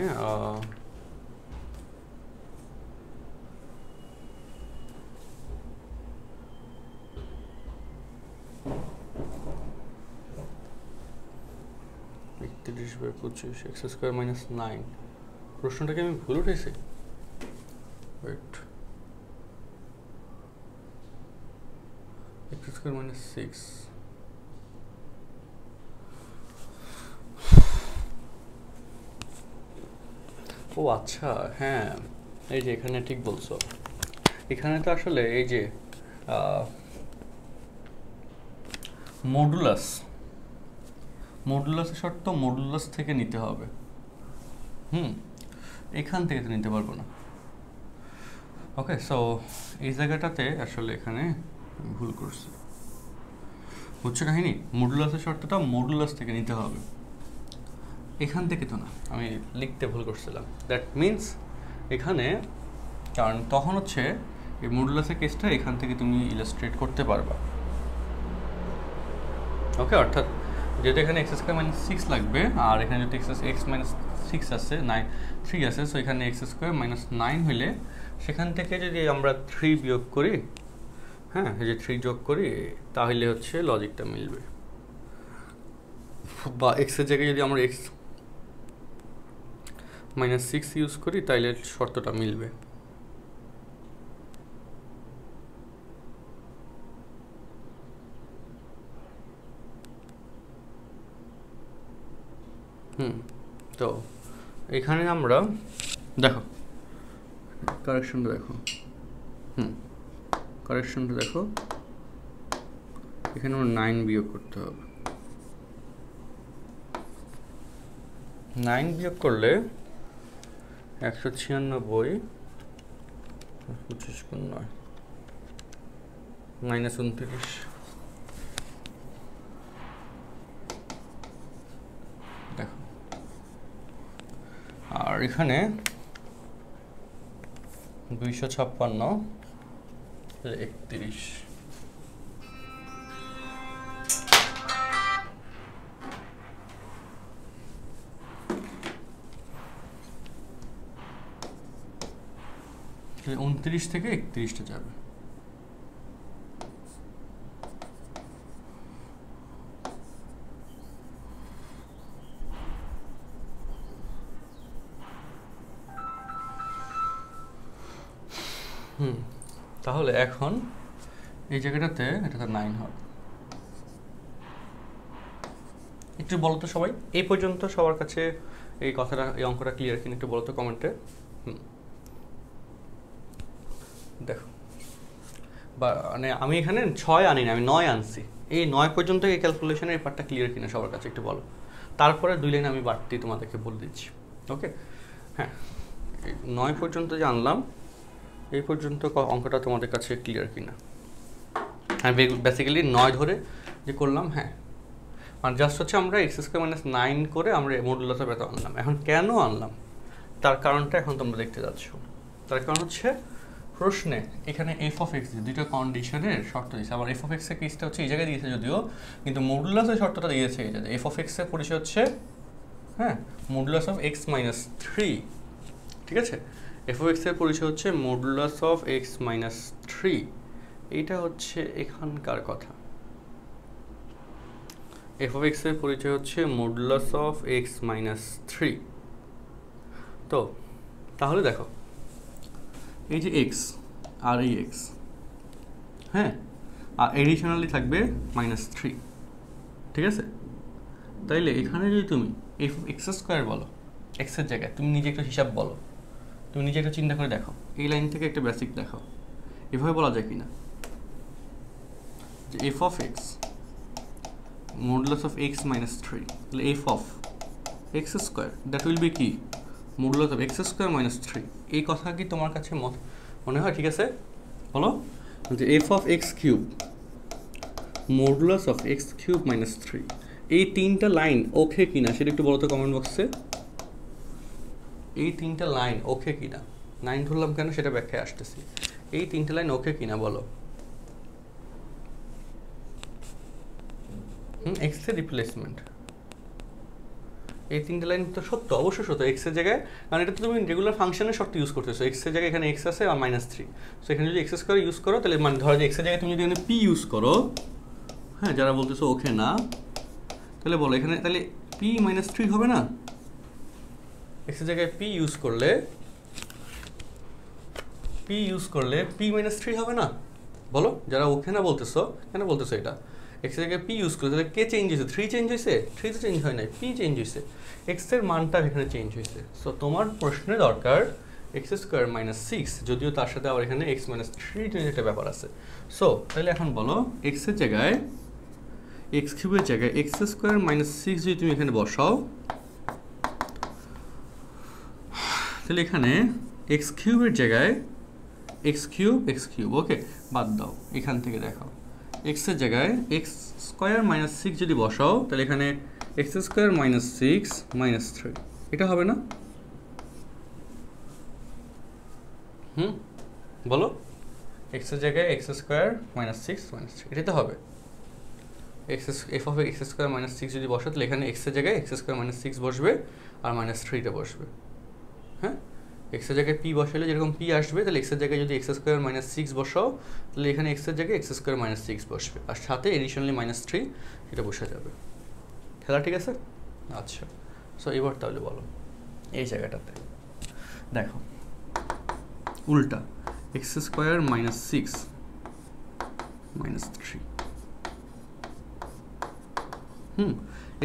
-31/25 এক্স স্কোয়ার মাইনাস 9। প্রশ্নটাকে আমি ভুল উঠেছি? ওয়েট, এক্স স্কোয়ার মাইনাস 6, ও আচ্ছা হ্যাঁ, এই যে এখানে ঠিক বলছো, এখানে তো আসলে এই যে মডুলাসের শর্ত মডুলাস থেকে নিতে হবে। এখান থেকে তো নিতে পারবো না। ওকে, সো এই জায়গাটাতে আসলে এখানে ভুল করছি, বুঝছো কাহিনী? মডুলাসের শর্তটা মডুলাস থেকে নিতে হবে, এখান থেকে তো না, আমি লিখতে ভুল করছিলাম। দ্যাট মিনস এখানে, কারণ তখন হচ্ছে এই মডুলাসের কেসটা এখান থেকে তুমি ইলাস্ট্রেট করতে পারবা। ওকে, অর্থাৎ যেহেতু এখানে এক্স স্কোয়ার মাইনাস 6 লাগবে, আর এখানে যদি এক্স মাইনাস 6 আছে, 3 আছে, সো এখানে এক্স স্কোয়ার মাইনাস 9 হইলে সেখান থেকে যদি আমরা 3 বিয়োগ করি, হ্যাঁ এই যে 3 যোগ করি, তাহলে হচ্ছে লজিকটা মিলবে। বা এক্সের জায়গায় যদি আমরা এক্স মাইনাস 6 ইউজ করি, তাইলে শর্তটা মিলবে। তো এখানে আমরা দেখো কারেকশনটা দেখো, কারেকশনটা দেখো, এখানে আমরা 9 বিয়োগ করতে হবে। 9 বিয়োগ করলে 196 25 গুণ 9 -29। দেখো, আর এখানে 256 31। 29 থেকে 31টা যাবে। তাহলে এখন এই জায়গাটাতে এটাতে 9 হবে। একটু বলো তো সবাই, এই পর্যন্ত সবার কাছে এই কথাটা, এই অঙ্কটা ক্লিয়ার কিনা একটু বলো তো কমেন্টে। দেখো, বা মানে আমি এখানে 6 আনি না, আমি 9 আনছি। এই 9 পর্যন্ত এই ক্যালকুলেশনের এই পার্টটা ক্লিয়ার কিনা সবার কাছে একটু বলো। তারপরে 2 লাইন আমি বাড়তি তোমাদেরকে বলে দিচ্ছি। ওকে, হ্যাঁ, 9 পর্যন্ত যে আনলাম, এই পর্যন্ত অঙ্কটা তোমাদের কাছে ক্লিয়ার কিনা। হ্যাঁ, বেসিক্যালি 9 ধরে যে করলাম, হ্যাঁ, মানে জাস্ট হচ্ছে আমরা x² - 9 করে আমরা মডুলাস অফ এত আনলাম। এখন কেন আনলাম তার কারণটা এখন তোমরা দেখতে যাচ্ছ। তার কারণ হচ্ছে প্রশ্নে এখানে f(x) দুইটা কন্ডিশনের শর্ত দিয়েছে। আবার f(x) এর কেসটা হচ্ছে এই জায়গায় দিয়েছে যদিও, কিন্তু মডুলাসের শর্তটা দিয়েছে এই জায়গায়। f(x) এর পরিচয় হচ্ছে, হ্যাঁ, মডুলাস অফ x - 3, ঠিক আছে। f(x) এর পরিচয় হচ্ছে মডুলাস অফ x - 3, এইটা হচ্ছে এখানকার কথা। f(x) এর পরিচয় হচ্ছে মডুলাস অফ x - 3। তো তাহলে দেখো, এই যে x আর এই x, হ্যাঁ, আর এডিশনালি থাকবে -3, ঠিক আছে। তাইলে এখানে যদি তুমি f(x²) বলো x এর জায়গায়, তুমি নিজে একটা হিসাব বলো, তুমি নিজে একটা চিন্তা করে দেখো, এই লাইন থেকে একটা বেসিক দেখো, এভাবে বলা যায় কিনা যে f(x) modulus of x - 3, তাহলে f(x²) that will be কি modulus of x² - 3। এই কথা কি তোমার কাছে মনে হয় ঠিক আছে? বলো যে f(x³ modulus of x³ - 3, এই তিনটা লাইন ওকে কিনা সেটা একটু বলো তো কমেন্ট বক্সে। এই তিনটা লাইন ওকে কিনা, 9 ধরলাম কেন সেটা ব্যাখ্যায় আসতেছি। এই তিনটা লাইন ওকে কিনা বলো। x এর রিপ্লেসমেন্ট, এই তিনটে লাইন তো সত্য, অবশ্যই সত্য x এর জায়গায়, কারণ এটা তো তুমি রেগুলার ফাংশনের শর্ত ইউজ করতেছো। x এর জায়গায় এখানে x আছে আর -3, সো এখানে যদি x² ইউজ করো তাহলে মানে ধরো যে x এর জায়গায় তুমি যদি এখানে p ইউজ করো, হ্যাঁ, যারা বলতেছো ওকে না, তাহলে বলো এখানে তাহলে p -3 হবে না? x এর জায়গায় p ইউজ করলে p -3 হবে না? বলো, যারা ওকে না বলতেছো, কেন বলতেছো এটা? x এর জায়গায় p ইউজ করে তাহলে কে চেঞ্জ হয়েছে? 3 চেঞ্জ হয়েছে? 3 তো চেঞ্জ হয় নাই, p চেঞ্জ হয়েছে, x এর মানটা এখানে চেঞ্জ হয়েছে। সো তোমার প্রশ্নে দরকার x² - 6, যদিও তার সাথে আবার এখানে x - 3 একটা ব্যাপার আছে। সো তাহলে এখন বলো x এর জায়গায় x³ এর জায়গায় x² - 6 যদি তুমি এখানে বসাও, তাহলে এখানে x³ এর জায়গায় x³ ওকে বাদ দাও, এখান থেকে দেখাও x এর জায়গায় x² - 6 যদি বসাও তাহলে এখানে x² - 6 - 3, এটা হবে না? বলো, x এর জায়গায় x² - 6 - 3, এটা তো হবে। f(x² - 6 যদি বসাও তাহলে এখানে x এর জায়গায় x² - 6 বসবে আর -3টা বসবে, হ্যাঁ। x এর জায়গায় p বসালে যেরকম p আসবে, তাহলে x এর জায়গায় যদি x² - 6 বসাও তাহলে এখানে x এর জায়গায় x² - 6 বসবে আর সাথে এডিশনালি -3 এটা বসে যাবে। খেলা ঠিক আছে? আচ্ছা, সো এবার তাহলে বলো এই জায়গাটাতে দেখো উল্টা x² - 6 - 3,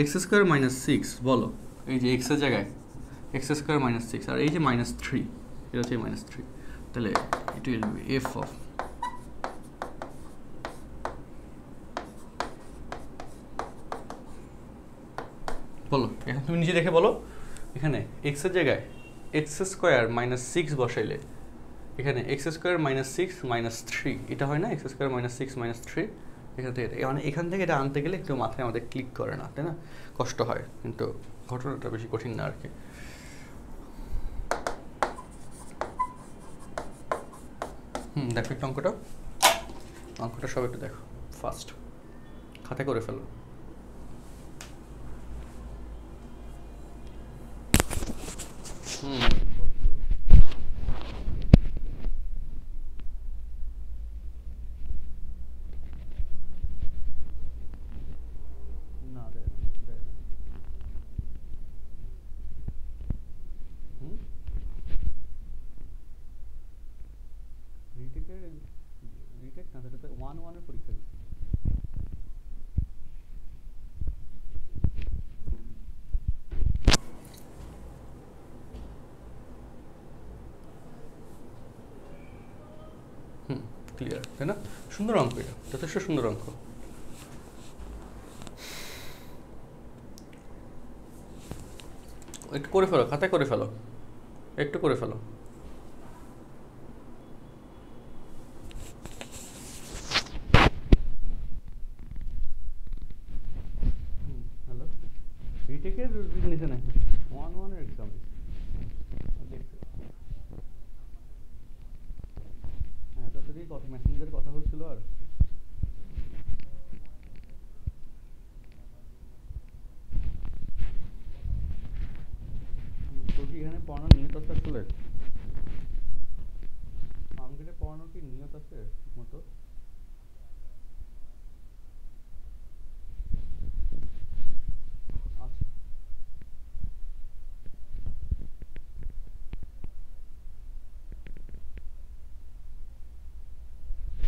x² - 6 বলো, এই যে x এর জায়গায় x² - 6 আর এই যে -3, এটা হচ্ছে -3, তাহলে it will be f of বলো, এখন তুমি নিজে দেখে বলো, এখানে x এর জায়গায় x² - 6 বসাইলে এখানে x² - 6 - 3, এটা হয় না? x² - 6 - 3, এখান থেকে এটা, মানে এখান থেকে এটা আনতে গেলে একটু মাথায় আমাদের ক্লিক করে না, তাই না? কষ্ট হয়, কিন্তু ঘটনাটা বেশি কঠিন না আর কি। দেখো একটু অঙ্কটা সব একটু দেখো ফার্স্ট, খাতা করে ফেলো। না সেটাতে 1-1 এর পরীক্ষা দিচ্ছি। ক্লিয়ার, তাই না? সুন্দর অঙ্ক, এটা যথেষ্ট সুন্দর অঙ্ক। একটু করে ফেলো, খাতায় করে ফেলো, একটু করে ফেলো। হ্যালো, রিটেকের নিচে নাকি 1-1 এর এক্সাম? হ্যাঁ, তোর সাথে কথা মেসেঞ্জারে কথা হচ্ছিল। আর তোর কি এখানে পড়ানোর নিয়ত আছে আসলে? আমাকে পড়ানোর কি নিয়ত আছে ঠিক মতো? আচ্ছা,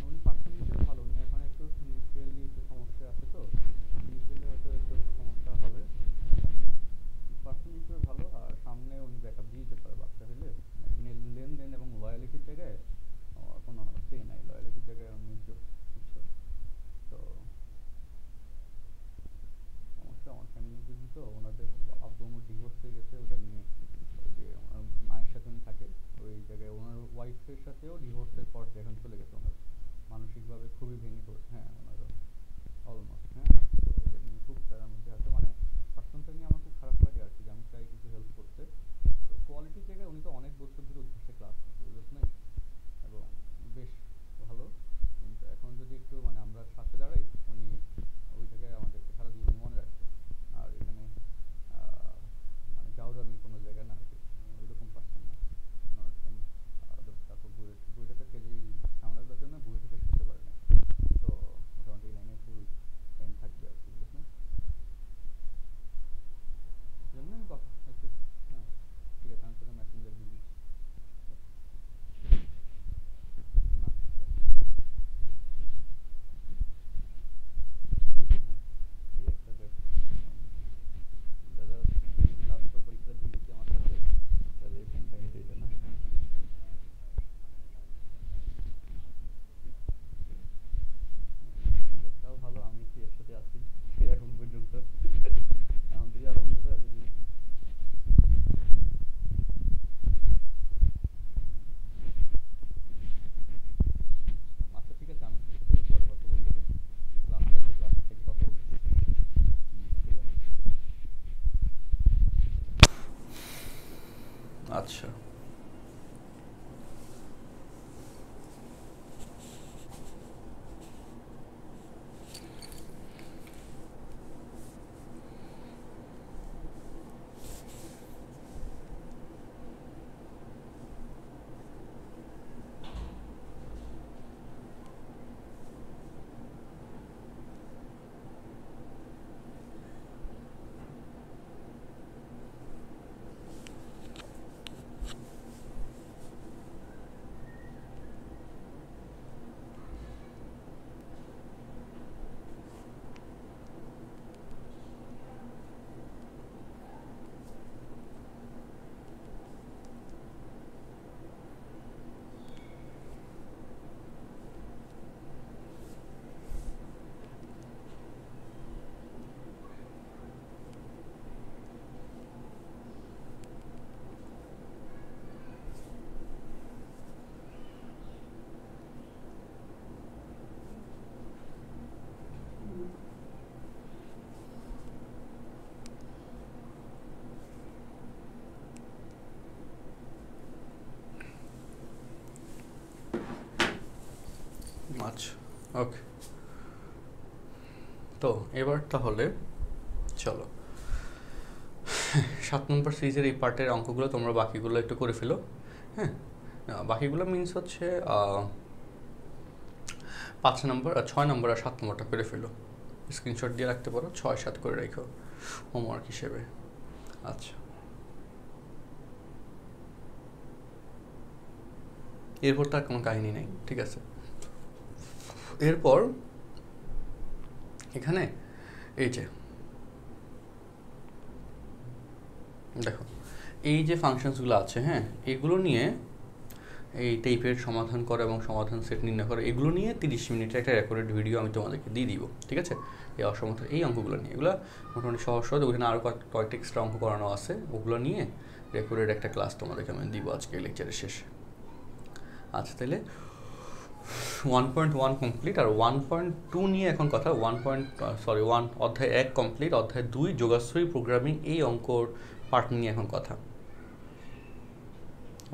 উনি পার্সেন্টেজে ভালো, উনি এখন একটু ইনিশিয়ালি একটু সমস্যা আছে, তো ইনিশিয়ালি হয়তো একটু সমস্যা হবে, পার্সেন্টেজ ভালো। আর সামনে উনি ব্যাকআপ দিয়ে দিতে পারে বাচ্চা হলে, লেনদেন এবং লয়ালিটির জায়গায় কোনো সে নাই, লয়ালিটির জায়গায় নির্জোর, বুঝছো? তো সমস্যা আমার ফ্যামিলি যদি, তো ওনাদের আব্বু আম্মুর ডিভোর্স হয়ে গেছে, ওটা নিয়ে ওই যে ওনার মায়ের সাথে উনি থাকে, ওই জায়গায় ওনার ওয়াইফের সাথেও ডিভোর্সের পর এখন চলে গেছে, ওনার মানসিকভাবে খুবই ভেঙে পড়ে। হ্যাঁ, ওনারও অলমোস্ট। হ্যাঁ, তো এটা নিয়ে খুব প্যারার মধ্যে আছে, মানে পার্সনটা নিয়ে আমার খুব খারাপ লাগে আর কি, যে আমি চাই কিছু হেল্প করতে। তো কোয়ালিটির জায়গায় উনি তো অনেক বছর ধরে উদ্দেশ্যে ক্লাস বুঝত নাই, এবং বেশ ভালো, কিন্তু এখন যদি একটু মানে আমরা সাথে দাঁড়াই, উনি ওই জায়গায় আমাদেরকে সারা জীবন মনে রাখবে। আর এখানে মানে জাউরামি কোনো জায়গা না, ওইরকম পার্সন না। তারপর বইটাকে কেজি সামলাবার জন্য বইটা শেষ করতে পারে না, তো মোটামুটি লাইনে ফুল টাইম থাকবে আর কি, বুঝলেন? জন্য আমি কথা একটু, হ্যাঁ ঠিক আছে, আমি তোকে মেসেঞ্জার দিয়ে দিচ্ছি। না, এই একটা দাদা লাস্ট পরীক্ষা দিয়ে দিচ্ছি আমার সাথে, তাহলে এই ফোনটা হেঁটে যেত না। তাও ভালো, আমি কি একসাথে আছি এখন পর্যন্ত, এখন থেকে আলহামদুলিল্লাহ। যদি আচ্ছা ঠিক আছে, আমি তোর সাথে পরে কথা বলবো রে, ক্লাসে আছে, ক্লাস থেকে কথা বলবো। ঠিক আছে, আচ্ছা। আচ্ছা, ওকে। তো এবার তাহলে চলো 7 নম্বর সিরিজের এই পার্টের অঙ্কগুলো তোমরা বাকিগুলো একটু করে ফেলো। হ্যাঁ, বাকিগুলো মিনস হচ্ছে 5 নম্বর আর 6 নম্বর আর 7 নম্বরটা করে ফেলো, স্ক্রিনশট দিয়ে রাখতে পারো, 6-7 করে রেখো হোমওয়ার্ক হিসেবে। আচ্ছা, এরপর তার কোনো কাহিনী নেই, ঠিক আছে? এরপর এখানে এই যে দেখো এই যে ফাংশনসগুলো আছে, হ্যাঁ, এগুলো নিয়ে এই টাইপের সমাধান করা এবং সমাধান সেট নির্ণয় করা, এগুলো নিয়ে 30 মিনিটের একটা রেকর্ডেড ভিডিও আমি তোমাদেরকে দিয়ে দিব, ঠিক আছে? এই অসমতা এই অঙ্কগুলো নিয়ে, এগুলো মোটামুটি সহজ সহজ, ওখানে আরও কয়েকটা এক্সট্রা অঙ্ক করানো আছে, ওগুলো নিয়ে রেকর্ডেড একটা ক্লাস তোমাদেরকে আমি দিব আজকে লেকচারের শেষে। আচ্ছা, তাহলে 1.1 কমপ্লিট, আর 1.2 নিয়ে এখন কথা। 1 অধ্যায় 1 কমপ্লিট, অধ্যায় 2 যোগাশ্রয়ী প্রোগ্রামিং, এই অঙ্কর পার্ট নিয়ে এখন কথা।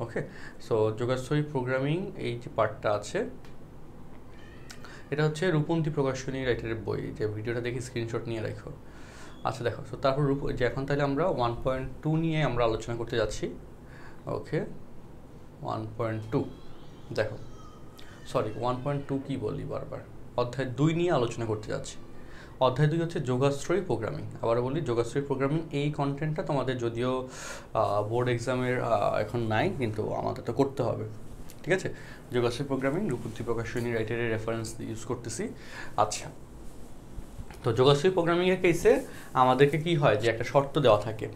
ওকে, সো যোগাশ্রয়ী প্রোগ্রামিং এই যে পার্টটা আছে, এটা হচ্ছে রূপন্তী প্রকাশনী রাইটারের বই, যে ভিডিওটা দেখে স্ক্রিনশট নিয়ে রাখো। আচ্ছা দেখো, সো তারপর যে এখন তাহলে আমরা 1.2 নিয়ে আমরা আলোচনা করতে যাচ্ছি। ওকে, 1.2 দেখো, সরি 1.2 কি বলি বারবার, অধ্যায় 2 নিয়ে আলোচনা করতে যাচ্ছি। অধ্যায় 2 হচ্ছে যোগাশ্রয়ী প্রোগ্রামিং। আবার বলি, যোগাশ্রয়ী প্রোগ্রামিং এই কন্টেন্টটা তোমাদের যদিও বোর্ড এক্সামের এখন নাই, কিন্তু আমাদের তো করতে হবে, ঠিক আছে? যোগাশ্রয়ী প্রোগ্রামিং রূপন্তী প্রকাশনী রাইটারের রেফারেন্স ইউজ করতেছি। আচ্ছা, তো যোগাশ্রয়ী প্রোগ্রামিংয়ের কেসে আমাদেরকে কি হয়, যে একটা শর্ত দেওয়া থাকে,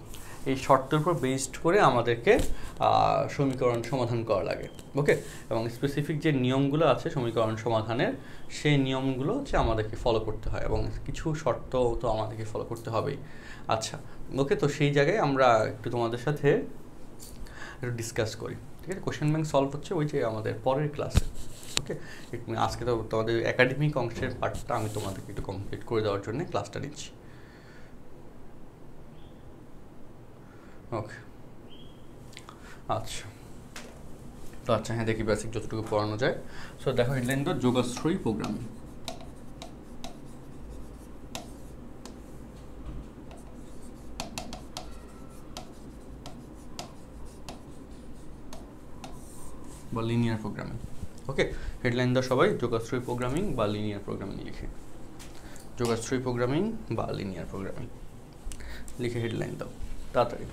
এই শর্তের উপর বেসড করে আমাদেরকে সমীকরণ সমাধান করা লাগে। ওকে, এবং স্পেসিফিক যে নিয়মগুলো আছে সমীকরণ সমাধানের, সেই নিয়মগুলো হচ্ছে আমাদেরকে ফলো করতে হয়, এবং কিছু শর্ত তো আমাদেরকে ফলো করতে হবেই। আচ্ছা, ওকে, তো সেই জায়গায় আমরা একটু তোমাদের সাথে একটু ডিসকাস করি, ঠিক আছে? কোশ্চেন ব্যাংক সলভ হচ্ছে ওই যে আমাদের পরের ক্লাসে। ওকে, আজকে তো তোমাদের একাডেমিক অংশের পার্টটা আমি তোমাদেরকে একটু কমপ্লিট করে দেওয়ার জন্য ক্লাসটা নিচ্ছি। ওকে, আচ্ছা, তো আচ্ছা, হ্যাঁ, দেখি বেসিক যতটুকু পড়ানো যায়। সো দেখো, হেডলাইন তো যোগাশ্রয়ী প্রোগ্রামিং। বা লিনিয়ার প্রোগ্রামিং। ওকে, হেডলাইন দাও সবাই, যোগাশ্রয়ী প্রোগ্রামিং বা লিনিয়ার প্রোগ্রামিং লিখে, যোগাশ্রয়ী প্রোগ্রামিং বা লিনিয়ার প্রোগ্রামিং লিখে হেডলাইন দাও তাড়াতাড়ি।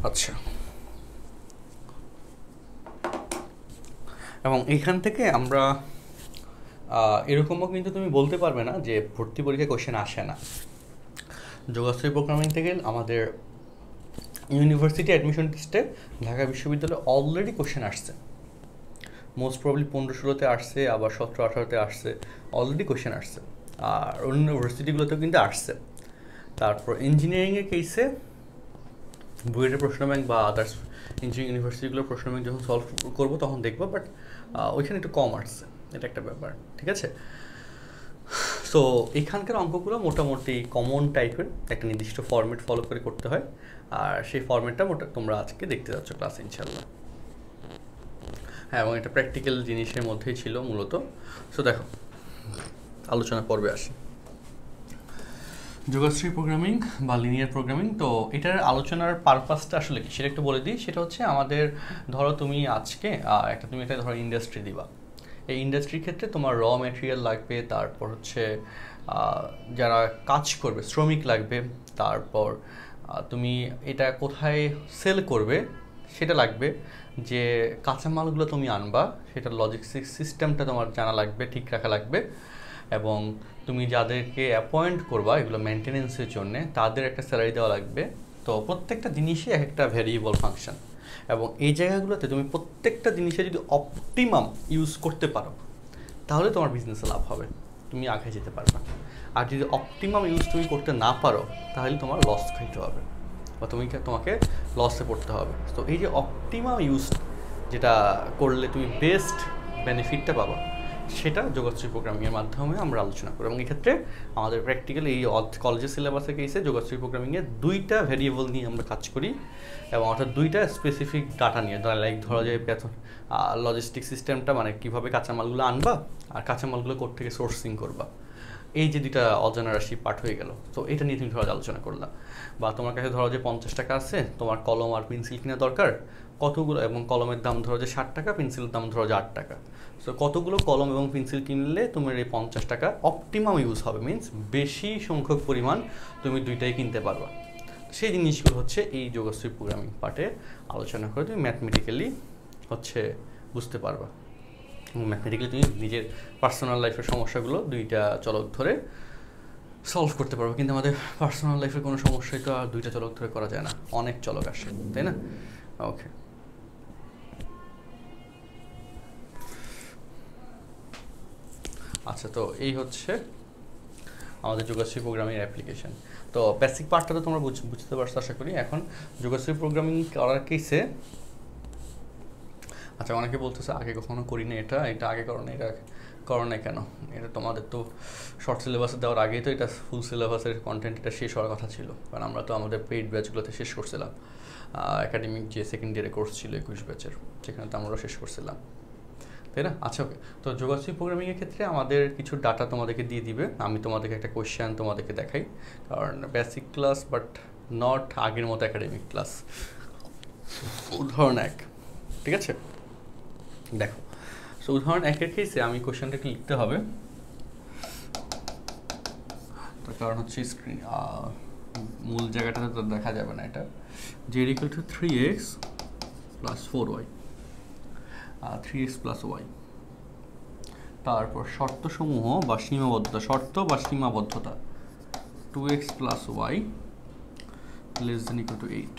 আচ্ছা, এবং এইখান থেকে আমরা এরকমও কিন্তু তুমি বলতে পারবে না যে ভর্তি পরীক্ষায় কোশ্চেন আসে না। যোগাশ্রয়ী প্রোগ্রামিং থেকে আমাদের ইউনিভার্সিটি অ্যাডমিশন টেস্টে ঢাকা বিশ্ববিদ্যালয়ে অলরেডি কোশ্চেন আসছে, মোস্ট প্রবলি 15-16তে আসছে, আবার 17-18তে আসছে, অলরেডি কোশ্চেন আসছে। আর অন্য ইউনিভার্সিটিগুলোতেও কিন্তু আসছে। তারপর ইঞ্জিনিয়ারিংয়ের কেসে বুয়েটের প্রশ্ন ব্যাংক বা আদার্স ইঞ্জিনিয়ারিং ইউনিভার্সিটিগুলোর প্রশ্ন ব্যাংক যখন সলভ করবো তখন দেখবো, বাট ওইখানে একটু কম আসছে, এটা একটা ব্যাপার, ঠিক আছে? সো এখানকার অঙ্কগুলো মোটামুটি কমন টাইপের, একটা নির্দিষ্ট ফরম্যাট ফলো করে করতে হয়, আর সেই ফরম্যাটটা তোমরা আজকে দেখতে যাচ্ছ ক্লাসে ইনশাল্লাহ। হ্যাঁ, এবং এটা প্র্যাকটিক্যাল জিনিসের মধ্যেই ছিল মূলত। সো দেখো, আলোচনা পর্বে আসি। যোগাশ্রয়ী প্রোগ্রামিং বা লিনিয়ার প্রোগ্রামিং, তো এটার আলোচনার পারপাসটা আসলে কি সেটা একটু বলে দিই। সেটা হচ্ছে আমাদের ধরো তুমি আজকে তুমি একটা ধরো ইন্ডাস্ট্রি দিবা, এই ইন্ডাস্ট্রির ক্ষেত্রে তোমার র ম্যাটেরিয়াল লাগবে, তারপর হচ্ছে যারা কাজ করবে শ্রমিক লাগবে, তারপর তুমি এটা কোথায় সেল করবে সেটা লাগবে, যে কাঁচামালগুলো তুমি আনবা সেটা লজিস্টিক সিস্টেমটা তোমার জানা লাগবে, ঠিক রাখা লাগবে, এবং তুমি যাদেরকে অ্যাপয়েন্ট করবা এগুলো মেনটেনেন্সের জন্য তাদের একটা স্যালারি দেওয়া লাগবে। তো প্রত্যেকটা জিনিসই এক একটা ভ্যারিয়েবল ফাংশন, এবং এই জায়গাগুলোতে তুমি প্রত্যেকটা জিনিসে যদি অপটিমাম ইউজ করতে পারো তাহলে তোমার বিজনেসে লাভ হবে, তুমি আগে যেতে পারবে। আর যদি অপটিমাম ইউজ তুমি করতে না পারো তাহলে তোমার লস খাইতে হবে বা তোমাকে লসে পড়তে হবে। তো এই যে অপটিমাম ইউজ যেটা করলে তুমি বেস্ট বেনিফিটটা পাবা, সেটা যোগাশ্রয়ী প্রোগ্রামিংয়ের মাধ্যমে আমরা আলোচনা করি। এবং এক্ষেত্রে আমাদের প্র্যাকটিক্যাল এই কলেজের সিলেবাসে কেসে যোগাশ্রয়ী প্রোগ্রামিংয়ে 2টা ভ্যারিয়েবল নিয়ে আমরা কাজ করি, এবং অর্থাৎ 2টা স্পেসিফিক ডাটা নিয়ে, লাইক ধরো যে লজিস্টিক সিস্টেমটা মানে কীভাবে কাঁচামালগুলো আনবা আর কাঁচামালগুলো কোথা থেকে সোর্সিং করবা, এই যে দুইটা অজানা রাশি পাঠ হয়ে গেল, তো এটা নিয়ে তুমি ধরো আলোচনা করলা। বা তোমার কাছে ধরো যে 50 টাকা আছে, তোমার কলম আর পেন্সিল কেনা দরকার, কতগুলো, এবং কলমের দাম ধরো যে 60 টাকা, পেন্সিলের দাম ধরো যে 8 টাকা। সো কতগুলো কলম এবং পেন্সিল কিনলে তোমার এই 50 টাকা অপটিমাম ইউজ হবে, মিনস বেশি সংখ্যক পরিমাণ তুমি দুইটাই কিনতে পারবা। সেই জিনিসগুলো হচ্ছে এই যোগশ্রী প্রোগ্রামিং পার্টে আলোচনা করে তুমি ম্যাথমেটিক্যালি হচ্ছে বুঝতে পারবা। এবং ম্যাথমেটিক্যালি তুমি নিজের পার্সোনাল লাইফের সমস্যাগুলো দুইটা চলক ধরে সলভ করতে পারবো। কিন্তু আমাদের পার্সোনাল লাইফের কোনো সমস্যাই তো আর দুইটা চলক ধরে করা যায় না, অনেক চলক আসে, তাই না? ওকে, আচ্ছা, তো এই হচ্ছে আমাদের যোগশ্রী প্রোগ্রামিং অ্যাপ্লিকেশন। তো বেসিক পার্টটা তো তোমরা বুঝতে পারছো আশা করি। এখন যোগশ্রী প্রোগ্রামিং করার কেসে, আচ্ছা, অনেকে বলতেছে আগে কখনো করি না, এটা আগে করো না, এটা করো না কেন? এটা তোমাদের তো শর্ট সিলেবাসে দেওয়ার আগেই তো এটা ফুল সিলেবাসের কন্টেন্ট এটা শেষ হওয়ার কথা ছিল, কারণ আমরা তো আমাদের পেইড ব্যাচগুলোতে শেষ করছিলাম। একাডেমিক যে সেকেন্ড ইয়ারে কোর্স ছিল 21 ব্যাচের, সেখানে তো আমরাও শেষ করছিলাম, তাই না? আচ্ছা, ওকে। তো যোগশ্রী প্রোগ্রামিংয়ের ক্ষেত্রে আমাদের কিছু ডাটা তোমাদেরকে দিয়ে দিবে, আমি তোমাদেরকে একটা কোয়েশ্চেন তোমাদেরকে দেখাই, কারণ বেসিক ক্লাস বাট নট আগের মতো একাডেমিক ক্লাস। উদাহরণ 1, ঠিক আছে? দেখো, সো উদাহরণ 1-এর কেসে আমি কোয়েশ্চেনটাকে লিখতে হবে, তার কারণ হচ্ছে স্ক্রিন মূল জায়গাটাতে তো দেখা যাবে না। এটা z = 3x + 4y, 3x + y। তারপর শর্তসমূহ বা সীমাবদ্ধতা, শর্ত বা সীমাবদ্ধতা 2x + y ≤ 8,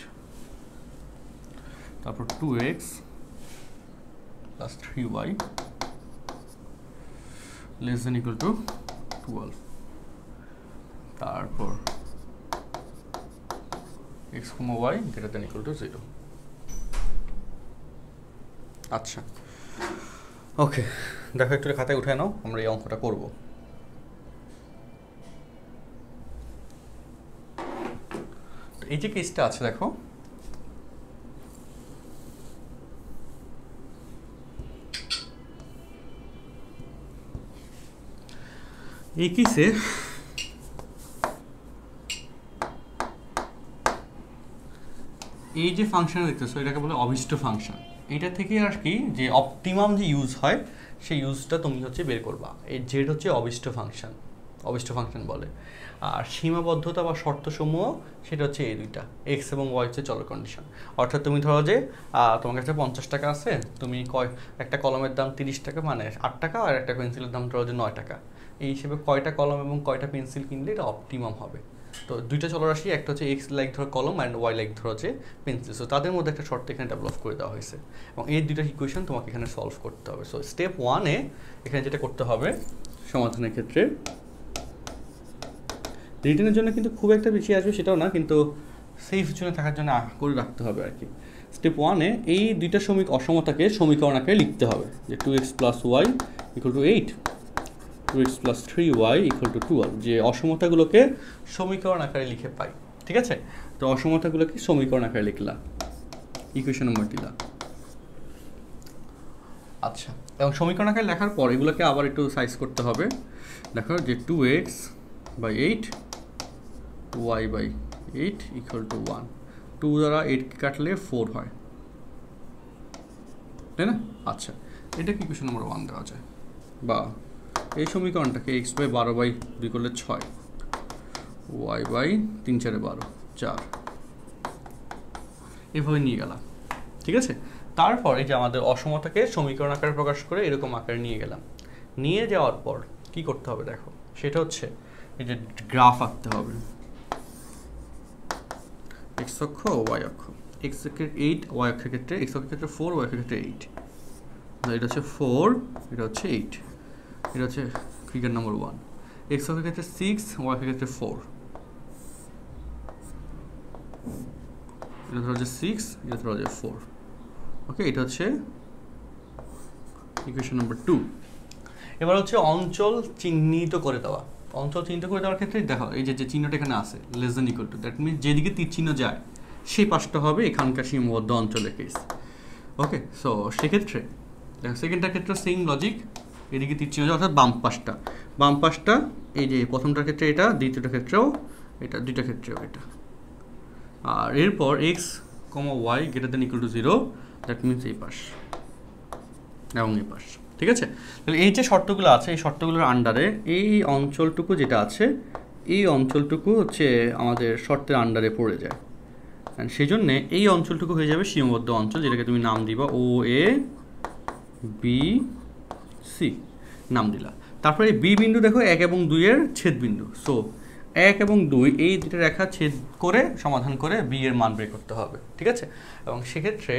তারপর 2x + 3y ≤ 12, তারপর x, y > 0। আচ্ছা, ওকে, দেখো একটু খাতায় উঠে নাও, আমরা এই অঙ্কটা করব। এই যে কেসটা আছে, দেখো এই কেসে এই যে ফাংশন দেখতেছো, এটাকে বলে অভিষ্ট ফাংশন। এটা থেকে আর কি যে অপটিমাম যে ইউজ হয়, সেই ইউজটা তুমি হচ্ছে বের করবা। এই জেড হচ্ছে অভিষ্ট ফাংশন বলে। আর সীমাবদ্ধতা বা শর্তসমূহ, সেটা হচ্ছে এই দুইটা, এক্স এবং ওয়াই হচ্ছে চলক কন্ডিশন। অর্থাৎ তুমি ধরো যে তোমার কাছে 50 টাকা আছে, তুমি একটা কলমের দাম 30 টাকা মানে 8 টাকা, আর একটা পেন্সিলের দাম ধরো যে 9 টাকা। এই হিসেবে কয়টা কলম এবং কয়টা পেন্সিল কিনলে এটা অপটিমাম হবে। তো দুইটা চলরাশি, একটা হচ্ছে এক্স লাইক ধরো কলম অ্যান্ড ওয়াই লাইক ধরো হচ্ছে পেন্সিল। সো তাদের মধ্যে একটা শর্ত এখানে ডেভেলপ করে দেওয়া হয়েছে, এবং এই দুইটা ইকুয়েশন তোমাকে এখানে সলভ করতে হবে। সো স্টেপ 1-এ এখানে যেটা করতে হবে সমাধানের ক্ষেত্রে, রিটেনের জন্য কিন্তু খুব একটা বেশি আসবে সেটাও না, কিন্তু সেফ জোনে থাকার জন্য করে রাখতে হবে আর কি। স্টেপ 1-এ এই দুইটা অসমতাকে সমীকরণ আকারে লিখতে হবে, যে 2x + y = 8, 2x + 3y = 12, যে অসমতাগুলোকে সমীকরণ আকারে লিখে পাই, ঠিক আছে? তো অসমতাগুলোকে সমীকরণ আকারে লিখলা, ইকুয়েশন নম্বর দিলা। আচ্ছা, এবং সমীকরণ আকারে লেখার পর এগুলোকে আবার একটু সাইজ করতে হবে। দেখো যে 2x / 8 y / 8 = 1, 2 দ্বারা 8 কাটলে 4 হয়, তাই না? আচ্ছা, এটাকে ইকুয়েশন নম্বর 1 দেওয়া যায়। বা এই সমীকরণটাকে x/12/2 করলে 6, y/3 × 4 = 12, 4, এভাবে নিয়ে গেলাম, ঠিক আছে? তারপর এই যে আমাদের অসমতাকে সমীকরণ আকারে প্রকাশ করে এরকম আকারে নিয়ে গেলাম। নিয়ে যাওয়ার পর কি করতে হবে দেখো, সেটা হচ্ছে এই যে গ্রাফ আঁকতে হবে, x অক্ষ ও y অক্ষ। x অক্ষের 8, y অক্ষের ক্ষেত্রে x অক্ষের ক্ষেত্রে 4, y অক্ষের ক্ষেত্রে 8। এটা হচ্ছে 4, এটা হচ্ছে 8, এটা হচ্ছে ফিগার নাম্বার 1। x অক্ষের ক্ষেত্রে 6, y অক্ষের ক্ষেত্রে 4, এটা ধরো যে 6, এটা ধরো যে 4। ওকে, এটা হচ্ছে ইকুয়েশন নাম্বার 2। এবার হচ্ছে অঞ্চল চিহ্নিত করে দেওয়া। অঞ্চল চিহ্নিত করে দেওয়ার ক্ষেত্রে দেখো এই যে চিহ্নটা এখানে আছে, <= দ্যাট মিনস যেদিকে তীর চিহ্ন যায় সেই পাশটা হবে এখানকার সীমাবদ্ধ অঞ্চলের কেস। ওকে, সো সেক্ষেত্রে দেখো সেকেন্ডটার ক্ষেত্রে সেম লজিক, এদিকে তীর চিহ্ন অর্থাৎ বাম পাশটা এই যে প্রথমটার ক্ষেত্রে এটা, দ্বিতীয়টার ক্ষেত্রেও এটা, দুইটার ক্ষেত্রেও এটা। আর এরপর x comma y greater than equal to 0, that means এই পাশ এবং এই পাশ। ঠিক আছে, তাহলে এই যে শর্তগুলো আছে এই শর্তগুলোর আন্ডারে এই অঞ্চলটুকু যেটা আছে এই অঞ্চলটুকু হচ্ছে আমাদের শর্তের আন্ডারে পড়ে যায়, অ্যান্ড সেই জন্যে এই অঞ্চলটুকু হয়ে যাবে সীমাবদ্ধ অঞ্চল, যেটাকে তুমি নাম দিবা ও এ বি সি নাম দিলা। তারপরে এই বি বিন্দু দেখো 1 এবং 2 এর ছেদ বিন্দু। সো 1 এবং 2 এই দুটো রেখা ছেদ করে সমাধান করে বি এর মান বের করতে হবে। ঠিক আছে, এবং সেক্ষেত্রে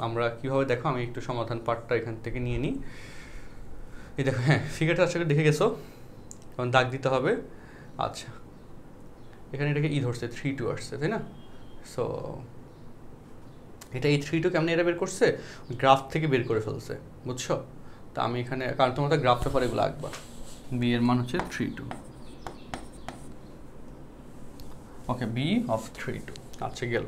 আমরা কীভাবে দেখো আমি একটু সমাধান পার্টটা এখান থেকে নিয়ে নিই। এই দেখো, হ্যাঁ ফিগারটা আসলে দেখে গেছো, কারণ দাগ দিতে হবে। আচ্ছা, এখানে এটাকে ই ধরছে 3 2 আসছে, তাই না? সো এটা এই 3 2 কেমন এরা বের করছে, গ্রাফ থেকে বের করে ফেলছে, বুঝছো? তা আমি এখানে, কারণ তোমরা তো গ্রাফটা পরে এগুলো আঁকবা। বি এর মান হচ্ছে 3 2, ওকে, বি অফ 3 2। আচ্ছা গেল।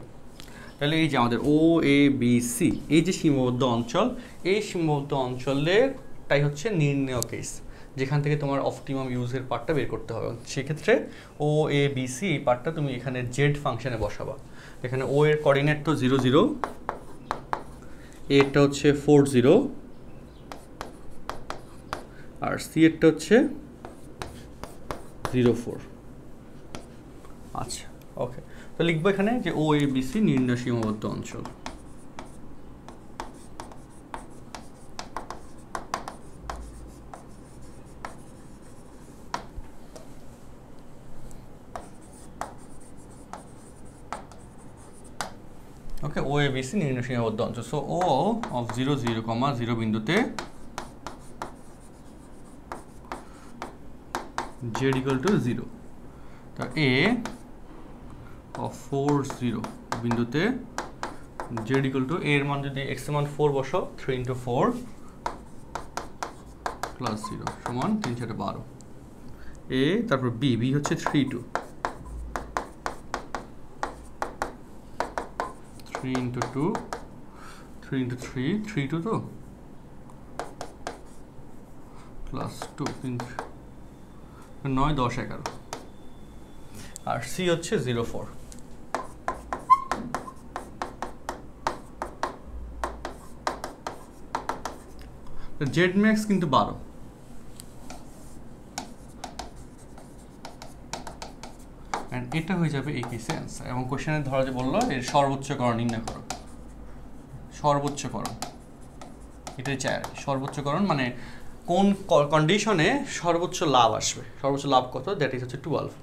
তাহলে এই যে আমাদের ও এ বি সি এই যে সীমাবদ্ধ অঞ্চল, এই সীমাবদ্ধ অঞ্চলেরটাই হচ্ছে নির্ণেয় কেস, যেখান থেকে তোমার অপটিমাম ইউজের পার্টটা বের করতে হবে। সেক্ষেত্রে ও এ বি সি এই পার্টটা তুমি এখানে জেড ফাংশনে বসাবা। এখানে ও এর কোঅর্ডিনেট তো 0 0, এরটা হচ্ছে 4 0, আর সি এরটা হচ্ছে 0 4। আচ্ছা ওকে, তো লিখবো এখানে যে ও এ বি সি নির্ণয় সীমাবদ্ধ অঞ্চল। ওকে, ও এ বি সি নির্ণয় সীমাবদ্ধ অঞ্চল। সো ও অফ 0 0, 0 বিন্দুতে z ইকুয়াল টু 0, তা এ অফ 4 0 বিন্দুতে z ইকুয়াল টু, এর মান যদি x এর মান 4 বসো, 3 ইন্টু 4 প্লাস 0 সমান 3 4 12। এ তারপর বি, বি হচ্ছে 3 2, 3 ইন্টু 2, 3 ইন্টু 3, 3 2 তো প্লাস 2, 9 10 11, আর সি হচ্ছে 0 4। জেড ম্যাক্স কিন্তু 12, এন্ড এটা হয়ে যাবে এই কেসে অ্যান্সার। এবং কোশ্চেনে ধরা যে বললো এর সর্বোচ্চকরণ নির্ণয় করো, সর্বোচ্চকরণ এটাই চাই। সর্বোচ্চকরণ মানে কোন কন্ডিশনে সর্বোচ্চ লাভ আসবে, সর্বোচ্চ লাভ কত, দ্যাট ইজ হচ্ছে 12।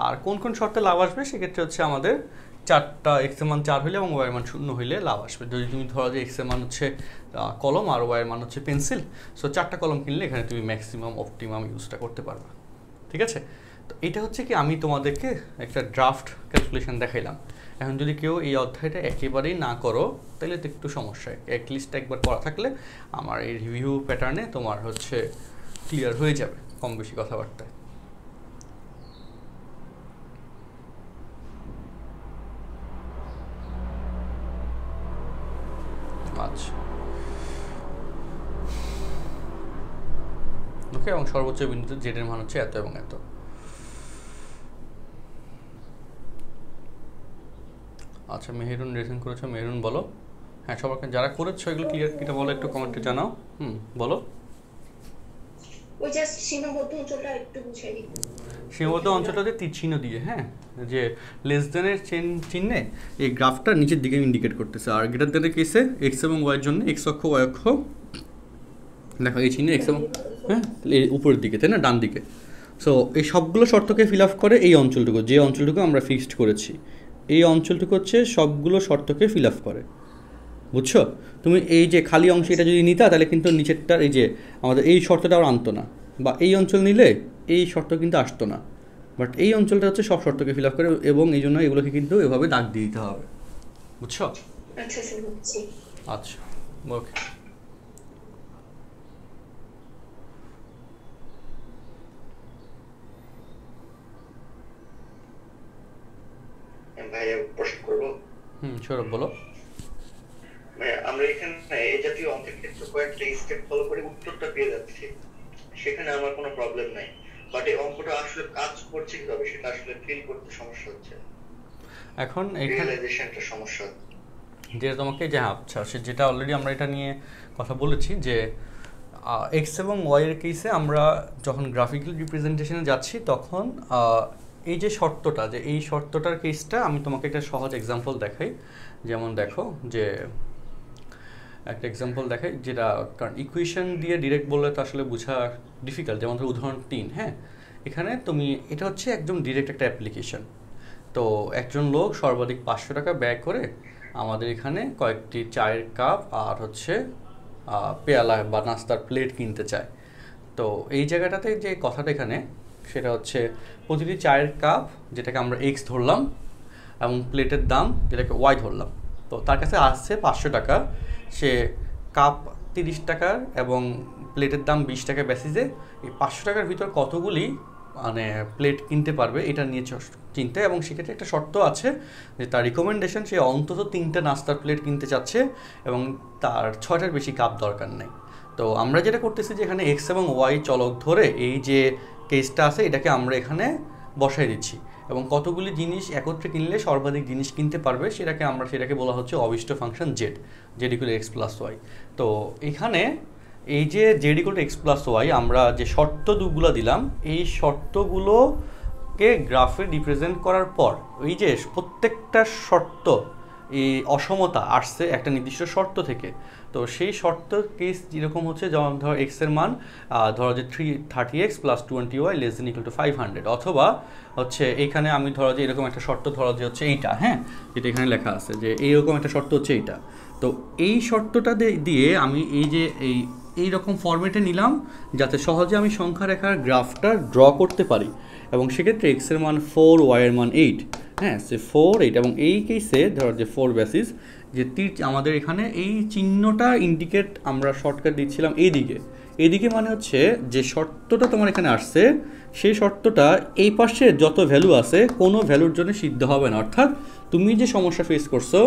আর কোন কোন শর্তে লাভ আসবে, সেক্ষেত্রে হচ্ছে আমাদের 4টা এক্স এর মান 4 হইলে এবং ওয়াই এর মান 0 হইলে লাভ আসবে। যদি তুমি ধরো যে এক্স এর মান হচ্ছে কলম আর ওয়াই এর মান হচ্ছে পেন্সিল, সো 4টা কলম কিনলে এখানে তুমি ম্যাক্সিমাম অপটিমাম ইউজটা করতে পারবে। ঠিক আছে, তো এটা হচ্ছে কি আমি তোমাদেরকে একটা ড্রাফট ক্যালকুলেশন দেখাইলাম। এখন যদি কেউ এই অধ্যায়টা একেবারেই না করো তাহলে তো একটু সমস্যায়, অ্যাটলিস্ট একবার পড়া থাকলে আমার এই রিভিউ প্যাটার্নে তোমার হচ্ছে ক্লিয়ার হয়ে যাবে কম বেশি কথাবার্তায়। আচ্ছা ওকে, এবং সর্বোচ্চ বিন্দুতে জেড এর মান হচ্ছে এত এবং এত। আচ্ছা, মেহেরুন রেসিং করেছো, মেহেরুন বলো। হ্যাঁ, সবাইকে যারা করেছো এগুলো ক্লিয়ার কিটা বলো, একটু কমেন্টে জানাও। বলো। ওই জাস্ট সীমাবদ্ধ অঞ্চলটা একটু বুঝিয়ে দিই। সীমাবদ্ধ অঞ্চলটাতে তীর চিহ্ন দিয়ে, হ্যাঁ, যে লেস দেনের চিহ্নে এই গ্রাফটা নিচের দিকে ইন্ডিকেট করতেছে, আর গ্রেটার দেনের কেসে এক্স এবং ওয়াই এর জন্য এক্স অক্ষ ওয়াই অক্ষ দেখো এই চিহ্নে এক্স এবং হ্যাঁ উপরের দিকে, তাই না, ডান দিকে। সো এই সবগুলো শর্তকে ফিল আপ করে এই অঞ্চলটুকু, যে অঞ্চলটুকু আমরা ফিক্সড করেছি, এই অঞ্চলটুকু হচ্ছে সবগুলো শর্তকে ফিল আপ করে, বুঝছো? তুমি এই যে খালি অংশ এটা যদি নিতা তাহলে কিন্তু নিচেরটার এই যে আমাদের এই শর্তটা আর আনতো না, বা এই অঞ্চল নিলে এই শর্ত কিন্তু আসতো না, বাট এই অঞ্চলটা হচ্ছে সব শর্তকে ফিল আপ করে, এবং এই জন্য এগুলোকে কিন্তু এভাবে দাগ দিয়ে দিতে হবে, বুঝছো? আচ্ছা ওকে। ভাইয়া প্রশ্ন করবো? সৌরভ বলো। আমরা এখানে এই জাতীয় অঙ্কের ক্ষেত্রে কয়েকটা স্টেপ ফলো করে উত্তরটা পেয়ে যাচ্ছি, সেখানে আমার কোনো প্রবলেম নাই, বাট এই অঙ্কটা আসলে কাজ করছে কিভাবে সেটা আসলে ফিল করতে সমস্যা হচ্ছে, এখন এখানে রিয়েলাইজেশনটা সমস্যা হচ্ছে। যেটা তোমাকে যে আচ্ছা যেটা অলরেডি আমরা এটা নিয়ে কথা বলেছি যে এক্স এবং ওয়াইয়ের কেসে আমরা যখন গ্রাফিক্যাল রিপ্রেজেন্টেশনে যাচ্ছি তখন এই যে শর্তটা, যে এই শর্তটার কেসটা আমি তোমাকে একটা সহজ এক্সাম্পল দেখাই। যেমন দেখো যে একটা এক্সাম্পল দেখাই, যেটা কারণ ইকুয়েশন দিয়ে ডিরেক্ট বললে তো আসলে বোঝা ডিফিকাল্ট। যেমন ধরো উদাহরণ 3, হ্যাঁ, এখানে তুমি এটা হচ্ছে একদম ডিরেক্ট একটা অ্যাপ্লিকেশন। তো একজন লোক সর্বাধিক 500 টাকা ব্যয় করে আমাদের এখানে কয়েকটি চায়ের কাপ আর হচ্ছে পেয়ালা বা নাস্তার প্লেট কিনতে চায়। তো এই জায়গাটাতে যে কথাটা এখানে সেটা হচ্ছে প্রতিটি চায়ের কাপ, যেটাকে আমরা এক্স ধরলাম, এবং প্লেটের দাম যেটাকে ওয়াই ধরলাম। তো তার কাছে আসছে 500 টাকা, সে কাপ 30 টাকার এবং প্লেটের দাম 20 টাকা বেসিসে এই 500 টাকার ভিতর কতগুলি মানে প্লেট কিনতে পারবে এটা নিয়ে চিন্তা। এবং সেক্ষেত্রে একটা শর্ত আছে যে তার রিকমেন্ডেশন সে অন্তত 3টা নাস্তার প্লেট কিনতে চাচ্ছে এবং তার 6টার বেশি কাপ দরকার নেই। তো আমরা যেটা করতেছি যে এখানে এক্স এবং ওয়াই চলক ধরে এই যে কেসটা আছে এটাকে আমরা এখানে বসাই দিচ্ছি, এবং কতগুলি জিনিস একত্রে কিনলে সর্বাধিক জিনিস কিনতে পারবে সেটাকে বলা হচ্ছে অবিষ্ট function z equal x plus y. তো এখানে এই যে z equal x plus y আমরা যে শর্তগুলো দিলাম, এই শর্তগুলোকে গ্রাফে রিপ্রেজেন্ট করার পর এই যে প্রত্যেকটা শর্ত এই অসমতা আসছে একটা নির্দিষ্ট শর্ত থেকে। তো সেই শর্ত কেস যেরকম হচ্ছে, যেমন ধরো এক্সের মান ধরো যে 30x plus 20y less than equal two 500, অথবা হচ্ছে এইখানে আমি ধরো যে এরকম একটা শর্ত ধরো যে হচ্ছে এইটা, হ্যাঁ, যেটা এখানে লেখা আছে যে এইরকম একটা শর্ত হচ্ছে এইটা। তো এই শর্তটা দিয়ে আমি এই যে এই রকম ফরম্যাটে নিলাম যাতে সহজে আমি সংখ্যা রেখার গ্রাফটা ড্র করতে পারি। এবং সেক্ষেত্রে এক্সের মান 4, ওয়াইয়ের মান 8, হ্যাঁ, সে 4, 8, এবং এই কেসে ধরো যে 4 বেসিস যে আমাদের এখানে এই চিহ্নটা ইন্ডিকেট আমরা শর্টকাট দিচ্ছিলাম এইদিকে মানে হচ্ছে যে শর্তটা তোমার এখানে আসছে সেই শর্তটা এই পাশে যত ভ্যালু আছে কোনো ভ্যালুর জন্য সিদ্ধ হবে না। অর্থাৎ তুমি যে সমস্যা ফেস করছো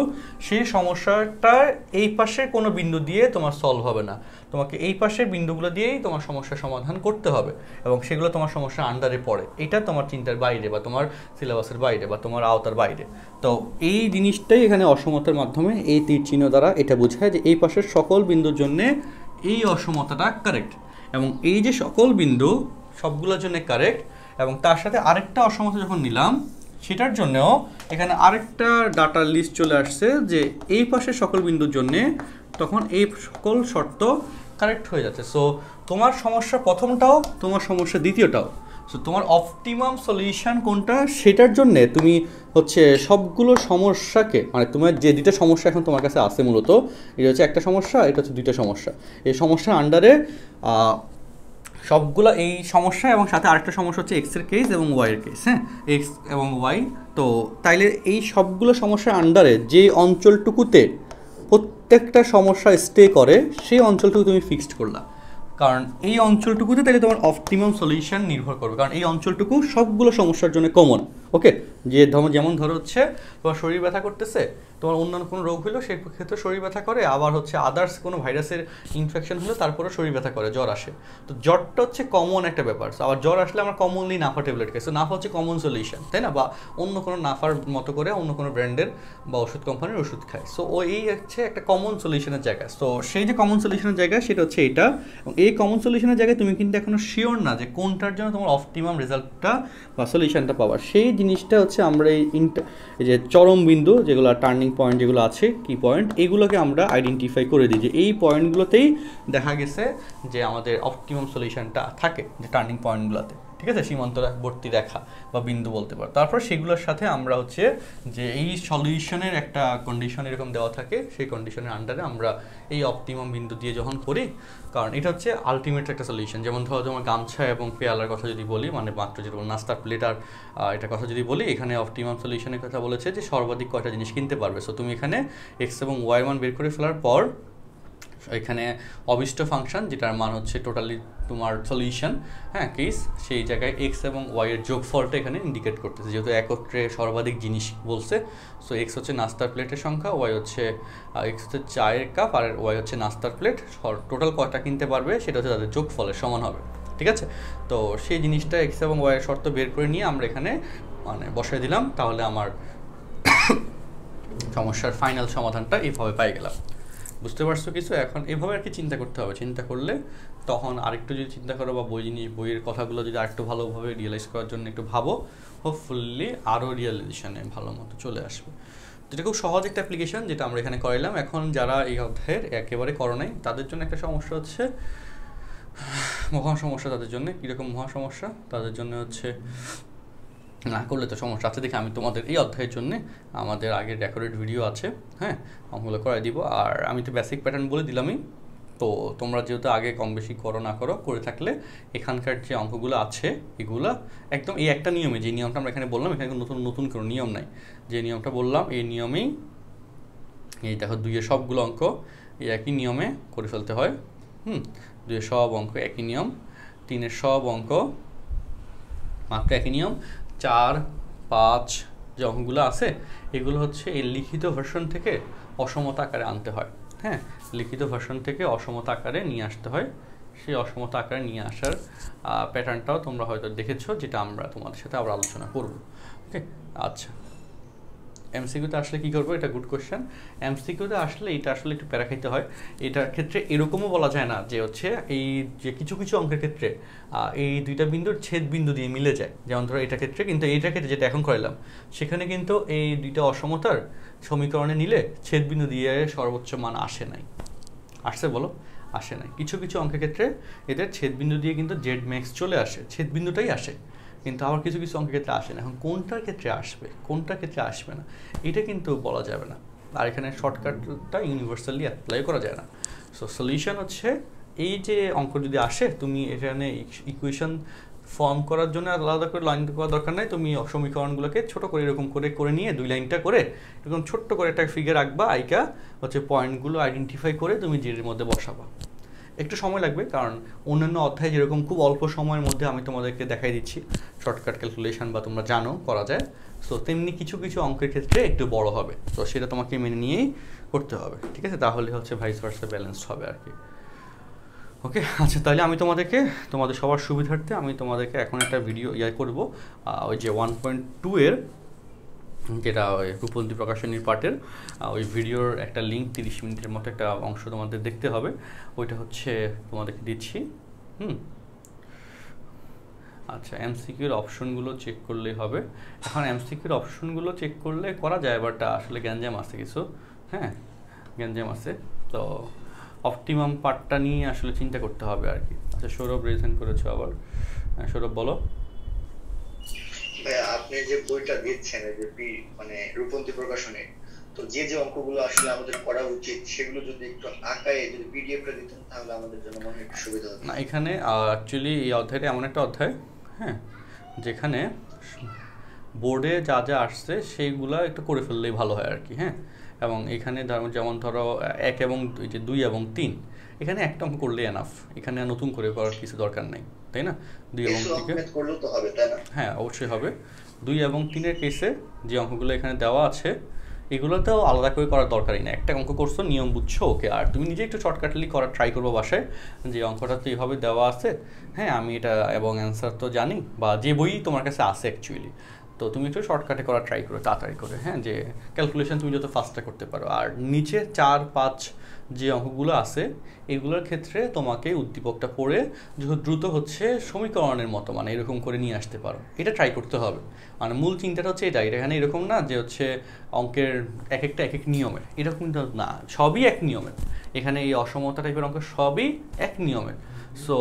সেই সমস্যাটা এই পাশের কোনো বিন্দু দিয়ে তোমার সলভ হবে না, তোমাকে এই পাশের বিন্দুগুলো দিয়েই তোমার সমস্যার সমাধান করতে হবে, এবং সেগুলো তোমার সমস্যার আন্ডারে পড়ে। এটা তোমার চিন্তার বাইরে বা তোমার সিলেবাসের বাইরে বা তোমার আওতার বাইরে। তো এই জিনিসটাই এখানে অসমতার মাধ্যমে এই তীর চিহ্ন দ্বারা এটা বোঝায় যে এই পাশের সকল বিন্দুর জন্যে এই অসমতাটা কারেক্ট, এবং এই যে সকল বিন্দু সবগুলোর জন্য কারেক্ট। এবং তার সাথে আরেকটা অসমতা যখন নিলাম সেটার জন্যও এখানে আরেকটা ডাটার লিস্ট চলে আসছে যে এই পাশের সকল বিন্দুর জন্যে তখন এই সকল শর্ত কারেক্ট হয়ে যাচ্ছে। সো তোমার সমস্যা প্রথমটাও, তোমার সমস্যা দ্বিতীয়টাও। সো তোমার অপটিমাম সলিউশন কোনটা সেটার জন্যে তুমি হচ্ছে সবগুলো সমস্যাকে, মানে তোমার যে দুইটা সমস্যা এখন তোমার কাছে আছে মূলত, এটা হচ্ছে একটা সমস্যা, এটা হচ্ছে দুইটা সমস্যা, এই সমস্যার আন্ডারে সবগুলো এই সমস্যা এবং সাথে আরেকটা সমস্যা হচ্ছে এক্সের কেস এবং ওয়াইয়ের কেস, হ্যাঁ, এক্স এবং ওয়াই। তো তাইলে এই সবগুলো সমস্যার আন্ডারে যে অঞ্চলটুকুতে প্রত্যেকটা সমস্যা স্টে করে সেই অঞ্চলটুকু তুমি ফিক্সড করলা, কারণ এই অঞ্চলটুকুতে তাহলে তোমার অপটিমাম সলিউশন নির্ভর করবে, কারণ এই অঞ্চলটুকু সবগুলো সমস্যার জন্য কমন। ওকে, যে যেমন ধরো হচ্ছে তোমার শরীর ব্যথা করতেছে, তোমার অন্যান্য কোনো রোগ হলো সেই ক্ষেত্রে শরীর ব্যথা করে, আবার হচ্ছে আদার্স কোনো ভাইরাসের ইনফেকশন হলো তারপরে শরীর ব্যথা করে, জ্বর আসে। তো জ্বরটা হচ্ছে কমন একটা ব্যাপার। আবার জ্বর আসলে আমরা কমনলি নাফা ট্যাবলেট খাই, সো নাফা হচ্ছে কমন সলিউশন, তাই না? বা অন্য কোনো নাফার মতো করে অন্য কোনো ব্র্যান্ডের বা ওষুধ কোম্পানির ওষুধ খায়। সো এই হচ্ছে একটা কমন সলিউশনের জায়গা। তো সেই যে কমন সলিউশনের জায়গা সেটা হচ্ছে এটা, এবং এই কমন সলিউশনের জায়গায় তুমি কিন্তু এখনো শিওর না যে কোনটার জন্য তোমার অপটিমাম রেজাল্টটা বা সলিউশনটা পাওয়ার। সেই জিনিসটা হচ্ছে আমরা এই যে চরম বিন্দু যেগুলো টার্নিং পয়েন্ট যেগুলো আছে, কি পয়েন্ট, এগুলোকে আমরা আইডেন্টিফাই করে দিই যে এই পয়েন্টগুলোতেই দেখা গেছে যে আমাদের অপটিমাম সলিউশনটা থাকে, যে টার্নিং পয়েন্টগুলোতে, ঠিক আছে, সীমান্তবর্তী রেখা বা বিন্দু বলতে পারো। তারপর সেগুলোর সাথে আমরা হচ্ছে যে এই সলিউশনের একটা কন্ডিশন এরকম দেওয়া থাকে, সেই কন্ডিশনের আন্ডারে আমরা এই অপটিমাম বিন্দু দিয়ে যখন করি, কারণ এটা হচ্ছে আলটিমেট একটা সলিউশন। যেমন ধরো তোমার গামছা এবং পেয়ালার কথা যদি বলি, মানে মাত্র যেটা নাস্তার প্লেট আর এটার কথা যদি বলি, এখানে অপটিমাম সলিউশনের কথা বলেছে যে সর্বাধিক কয়টা জিনিস কিনতে পারবে। সো তুমি এখানে এক্স এবং ওয়াই মান বের করে ফেলার পর এখানে অবিষ্ট ফাংশন যেটার মান হচ্ছে টোটালি তোমার সলিউশন, হ্যাঁ, কেস, সেই জায়গায় এক্স এবং ওয়াইয়ের যোগফলটা এখানে ইন্ডিকেট করতেছে, যেহেতু একত্রে সর্বাধিক জিনিস বলছে। সো এক্স হচ্ছে নাস্তার প্লেটের সংখ্যা, ওয়াই হচ্ছে এক্স হচ্ছে চায়ের কাপ, আর ওয়াই হচ্ছে নাস্তার প্লেট, টোটাল কয়টা কিনতে পারবে সেটা হচ্ছে তাদের যোগফলের সমান হবে। ঠিক আছে? তো সেই জিনিসটা এক্স এবং ওয়াইয়ের শর্ত বের করে নিয়ে আমরা এখানে মানে বসাই দিলাম, তাহলে আমার সমস্যার ফাইনাল সমাধানটা এইভাবে পাই গেলাম। বুঝতে পারছো কিছু? এখন এভাবে আর কি চিন্তা করতে হবে, চিন্তা করলে তখন আরেকটু যদি চিন্তা করো বা বইয়ের কথাগুলো যদি আরেকটু ভালোভাবে রিয়েলাইজ করার জন্য একটু ভাবো, হোপফুলি আরও রিয়েলাইজেশনে ভালো মতো চলে আসবে। যেটা খুব সহজ একটা অ্যাপ্লিকেশন যেটা আমরা এখানে করাইলাম। এখন যারা এই অধ্যায়ের একেবারে করো নাই তাদের জন্য একটা সমস্যা হচ্ছে, মহা সমস্যা তাদের জন্য। কীরকম মহা সমস্যা? তাদের জন্য হচ্ছে না করলে তো সমস্যা আছে। দেখে আমি তোমাদের এই অধ্যায়ের জন্য আমাদের আগের রেকর্ডেড ভিডিও আছে, হ্যাঁ, অঙ্কগুলো করাই দিব। আর আমি তো বেসিক প্যাটার্ন বলে দিলামই, তো তোমরা যেহেতু আগে কম বেশি করো না করো করে থাকলে এখানকার যে অঙ্কগুলো আছে এগুলো একদম এই একটা নিয়মে, যে নিয়মটা আমরা এখানে বললাম, এখানে নতুন কোনো নিয়ম নাই, যে নিয়মটা বললাম এই নিয়মেই, এই দেখো 2-এর সবগুলো অঙ্ক এই একই নিয়মে করে ফেলতে হয়। 2-এর সব অঙ্ক একই নিয়ম, 3-এর সব অঙ্ক মাত্র একই নিয়ম, 4, 5 যে অঙ্কগুলো আছে এগুলো হচ্ছে এই লিখিত ভার্সন থেকে অসমতা আকারে আনতে হয়। হ্যাঁ, লিখিত ভার্সন থেকে অসমতা আকারে নিয়ে আসতে হয়। সেই অসমতা আকারে নিয়ে আসার প্যাটার্নটাও তোমরা হয়তো দেখেছো, যেটা আমরা তোমাদের সাথে আবার আলোচনা করব। ওকে, আচ্ছা, এমসিকিউতে আসলে কী করবো? এটা গুড কোয়েশ্চেন। এমসিকিউতে আসলে এটা আসলে একটু প্যারা খাইতে হয়। এটার ক্ষেত্রে এরকমও বলা যায় না যে হচ্ছে এই যে কিছু কিছু অঙ্কের ক্ষেত্রে এই দুইটা বিন্দুর ছেদ বিন্দু দিয়ে মিলে যায়, যেমন ধরো এটার ক্ষেত্রে, কিন্তু এইটার ক্ষেত্রে যেটা এখন করাইলাম সেখানে কিন্তু এই দুইটা অসমতার সমীকরণে নিলে ছেদ বিন্দু দিয়ে সর্বোচ্চ মান আসে নাই। আসছে বলো? আসে নাই। কিছু কিছু অঙ্কের ক্ষেত্রে এদের ছেদ বিন্দু দিয়ে কিন্তু জেড ম্যাক্স চলে আসে, ছেদ বিন্দুটাই আসে, কিন্তু আবার কিছু কিছু অঙ্কের ক্ষেত্রে আসে না। এখন কোনটার ক্ষেত্রে আসবে, কোনটার ক্ষেত্রে আসবে না, এটা কিন্তু বলা যাবে না। আর এখানে শর্টকাটটা ইউনিভার্সালি অ্যাপ্লাই করা যায় না। সো সলিউশন হচ্ছে এই যে অঙ্ক যদি আসে, তুমি এখানে ইকুয়েশন ফর্ম করার জন্য আলাদা করে লাইন করার দরকার নাই। তুমি সমীকরণগুলোকে ছোটো করে এরকম করে নিয়ে 2 লাইনটা করে এরকম ছোট্ট করে একটা ফিগার আঁকবা, আইকা হচ্ছে পয়েন্টগুলো আইডেন্টিফাই করে তুমি জেডের মধ্যে বসাবা। একটু সময় লাগবে, কারণ অন্যান্য অধ্যায় যেরকম খুব অল্প সময়ের মধ্যে আমি তোমাদেরকে দেখাই দিচ্ছি শর্টকাট ক্যালকুলেশন বা তোমরা জানো করা যায়, সো তেমনি কিছু কিছু অঙ্কের ক্ষেত্রে একটু বড় হবে, তো সেটা তোমাকে মেনে নিয়েই করতে হবে। ঠিক আছে? তাহলে হচ্ছে ভাইস ভার্সা ব্যালেন্সড হবে আর কি। ওকে, আচ্ছা, তাহলে আমি তোমাদের সবার সুবিধার্থে আমি তোমাদেরকে এখন একটা ভিডিও করবো, ওই যে 1.2 এর যেটা ওই রূপন্তী প্রকাশনীর পার্টের ওই ভিডিওর একটা লিঙ্ক 30 মিনিটের মতো একটা অংশ তোমাদের দেখতে হবে, ওইটা হচ্ছে তোমাদেরকে দিচ্ছি। আচ্ছা, এমসিকিউর অপশনগুলো চেক করলেই হবে। এখন এমসিকিউর অপশনগুলো চেক করলে করা যায়, বাট আসলে গ্যাঞ্জাম আছে কিছু, হ্যাঁ, গ্যাঞ্জাম আছে, তো অপটিমাম পার্টটা নিয়ে আসলে চিন্তা করতে হবে আর কি। আচ্ছা, সৌরভ রেজেন্ট করেছো আবার, সৌরভ বলো। ভাইয়া, আপনি যে বইটা দিচ্ছেন যে মানে রূপন্তী প্রকাশনে, তো যে যে অঙ্কগুলো আসলে আমাদের করা উচিত সেগুলো যদি একটু আঁকায় যদি পিডিএফটা দিতেন তাহলে আমাদের জন্য মনে একটু সুবিধা হতো। না, এখানে অ্যাকচুয়ালি এই অধ্যায়টা এমন একটা অধ্যায়, হ্যাঁ, যেখানে বোর্ডে যা যা আসছে সেইগুলো একটু করে ফেললেই ভালো হয় আর কি। হ্যাঁ, এবং এখানে যেমন ধরো 1 এবং 2 এবং 3, এখানে একটা অঙ্ক করলে এনাফ, এখানে নতুন করে করার কিছু দরকার নেই, তাই না? 2 এবং 3 করলেও তো হবে, তাই না? হ্যাঁ, অবশ্যই হবে। 2 এবং 3-এর কেসে যে অঙ্কগুলো এখানে দেওয়া আছে এগুলোতেও আলাদা করে করার দরকারই না, একটা অঙ্ক করছো, নিয়ম বুঝছো, ওকে। আর তুমি নিজে একটু শর্টকাটলি করার ট্রাই করবো বাসায়, যে অঙ্কটা তো এইভাবে দেওয়া আছে, হ্যাঁ, আমি এটা এবং অ্যান্সার তো জানি, বা যে বই তোমার কাছে আছে অ্যাকচুয়ালি, তো তুমি একটু শর্টকাটে করার ট্রাই করো তাড়াতাড়ি করে, হ্যাঁ, যে ক্যালকুলেশন তুমি যত ফাস্টে করতে পারো। আর নিচে 4, 5 যে অঙ্কগুলো আছে এগুলোর ক্ষেত্রে তোমাকে উদ্দীপকটা পড়ে দ্রুত হচ্ছে সমীকরণের মতো মানে এরকম করে নিয়ে আসতে পারো, এটা ট্রাই করতে হবে। মানে মূল চিন্তাটা হচ্ছে এটা এখানে এরকম না যে হচ্ছে অঙ্কের এক একটা এক এক নিয়মের, এরকম না, সবই এক নিয়মের। এখানে এই অসমতা টাইপের অঙ্ক সবই এক নিয়মের। সো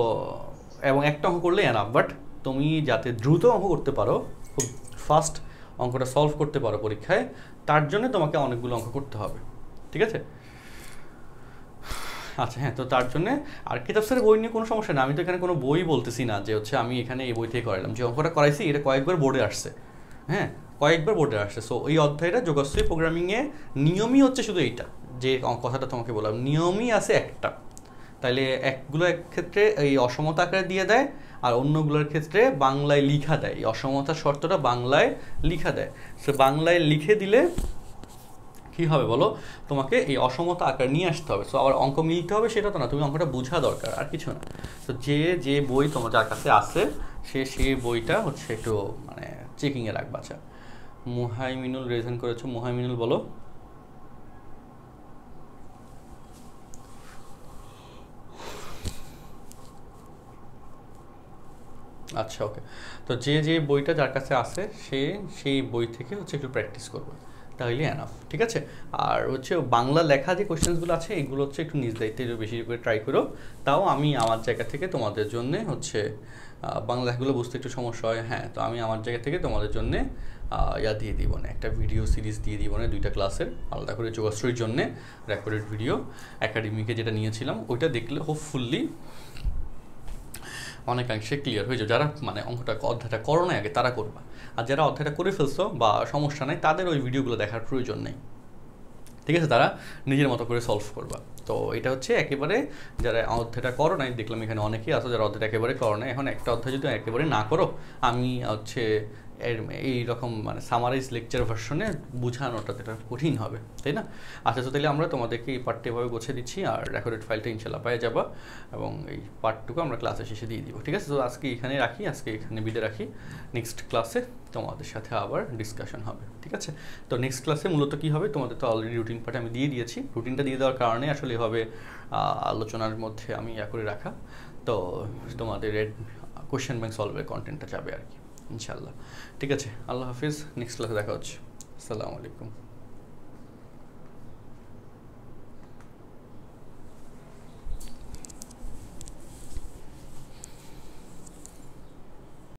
এবং একটা অঙ্ক করলে এনাফ, বাট তুমি যাতে দ্রুত অঙ্ক করতে পারো, খুব ফাস্ট অঙ্কটা সলভ করতে পারো পরীক্ষায়, তার জন্য তোমাকে অনেকগুলো অঙ্ক করতে হবে। ঠিক আছে? আচ্ছা, হ্যাঁ, তো তার জন্য আর কিতাব স্যারের বই নিয়ে কোনো সমস্যা না, আমি তো এখানে কোনো বই বলতেছি না যে হচ্ছে আমি এখানে এই বই থেকে করাইলাম, যে অঙ্কটা করাইছি এটা কয়েকবার বোর্ডে আসছে, হ্যাঁ, কয়েকবার বোর্ডে আসছে। সো এই অধ্যায়টা যোগশ্রী প্রোগ্রামিংয়ে নিয়মই হচ্ছে শুধু এইটা, যে কথাটা তোমাকে বললাম, নিয়মই আছে একটা, তাইলে একগুলোর ক্ষেত্রে এই অসমতা আকারে দিয়ে দেয়, আর অন্যগুলোর ক্ষেত্রে বাংলায় লিখা দেয়, এই অসমতার শর্তটা বাংলায় লিখা দেয়। সো বাংলায় লিখে দিলে কী হবে বলো, তোমাকে এই অসমতা আকার নিয়ে আসতে হবে। সো আবার অঙ্ক মিলতে হবে সেটা তো না, তুমি অঙ্কটা বোঝা দরকার, আর কিছু না। তো যে বই তোমার যার কাছে আছে সেই বইটা হচ্ছে একটু মানে চেকিংয়ে রাখবা। আচ্ছা, মুহাইমিনুল রেজেন করেছো, মুহাইমিনুল বলো। আচ্ছা ওকে, তো যে বইটা যার কাছে আছে সেই বই থেকে হচ্ছে একটু প্র্যাকটিস করবে, তাহলে এনাফ, ঠিক আছে। আর হচ্ছে বাংলা লেখা যে কোয়েশ্চেন্সগুলো আছে এগুলো হচ্ছে একটু নিজ দায়িত্বে একটু বেশি করে ট্রাই করো। তাও আমি আমার জায়গা থেকে তোমাদের জন্য হচ্ছে বাংলা লেখাগুলো বুঝতে একটু সমস্যা হয়, হ্যাঁ, তো আমি আমার জায়গা থেকে তোমাদের জন্য দিয়ে দিব না, একটা ভিডিও সিরিজ দিয়ে দিব না 2টা ক্লাসের আলাদা করে যোগাশ্রীর জন্যে রেকর্ডেড ভিডিও একাডেমিকে যেটা নিয়েছিলাম ওইটা দেখলে হোপফুলি অনেকাংশে ক্লিয়ার হয়ে যাবে। যারা মানে অধ্যায়টা করো না আগে তারা করবা, আর যারা অধ্যায়টা করে ফেলছো বা সমস্যা নেই তাদের ওই ভিডিওগুলো দেখার প্রয়োজন নেই, ঠিক আছে, তারা নিজের মতো করে সলভ করবা। তো এটা হচ্ছে একেবারে যারা অধ্যায়টা করো নাই, দেখলাম এখানে অনেকেই আছে যারা অধ্যায়টা একেবারে করো না। এখন একটা অধ্যায় যদি একেবারে না করো, আমি হচ্ছে এইরকম মানে সামারাইজ লেকচার ভার্সনে বোঝানোটা এটা কঠিন হবে, তাই না? আচ্ছা, তো তাহলে আমরা তোমাদেরকে এই পার্টটা এভাবে গুছিয়ে দিচ্ছি, আর রেকর্ডেড ফাইলটা ইনশাল্লাহ পেয়ে যাবা, এবং এই পার্টটুকু আমরা ক্লাসে শেষে দিয়ে দিব, ঠিক আছে? তো আজকে এখানে রাখি, আজকে এখানে বিদায় রাখি। নেক্সট ক্লাসে তোমাদের সাথে আবার ডিসকাশন হবে, ঠিক আছে? তো নেক্সট ক্লাসে মূলত কী হবে, তোমাদের তো অলরেডি রুটিন পার্ট আমি দিয়ে দিয়েছি, রুটিনটা দিয়ে দেওয়ার কারণে আসলে এভাবে আলোচনার মধ্যে আমি করে রাখা। তো তোমাদের কোয়েশ্চেন ব্যাংক সলভের কন্টেন্টটা যাবে আর কি ইনশাল্লাহ, ঠিক আছে? আল্লাহ হাফিজ, নেক্সট ক্লাসে দেখা হচ্ছে, আসসালামু আলাইকুম।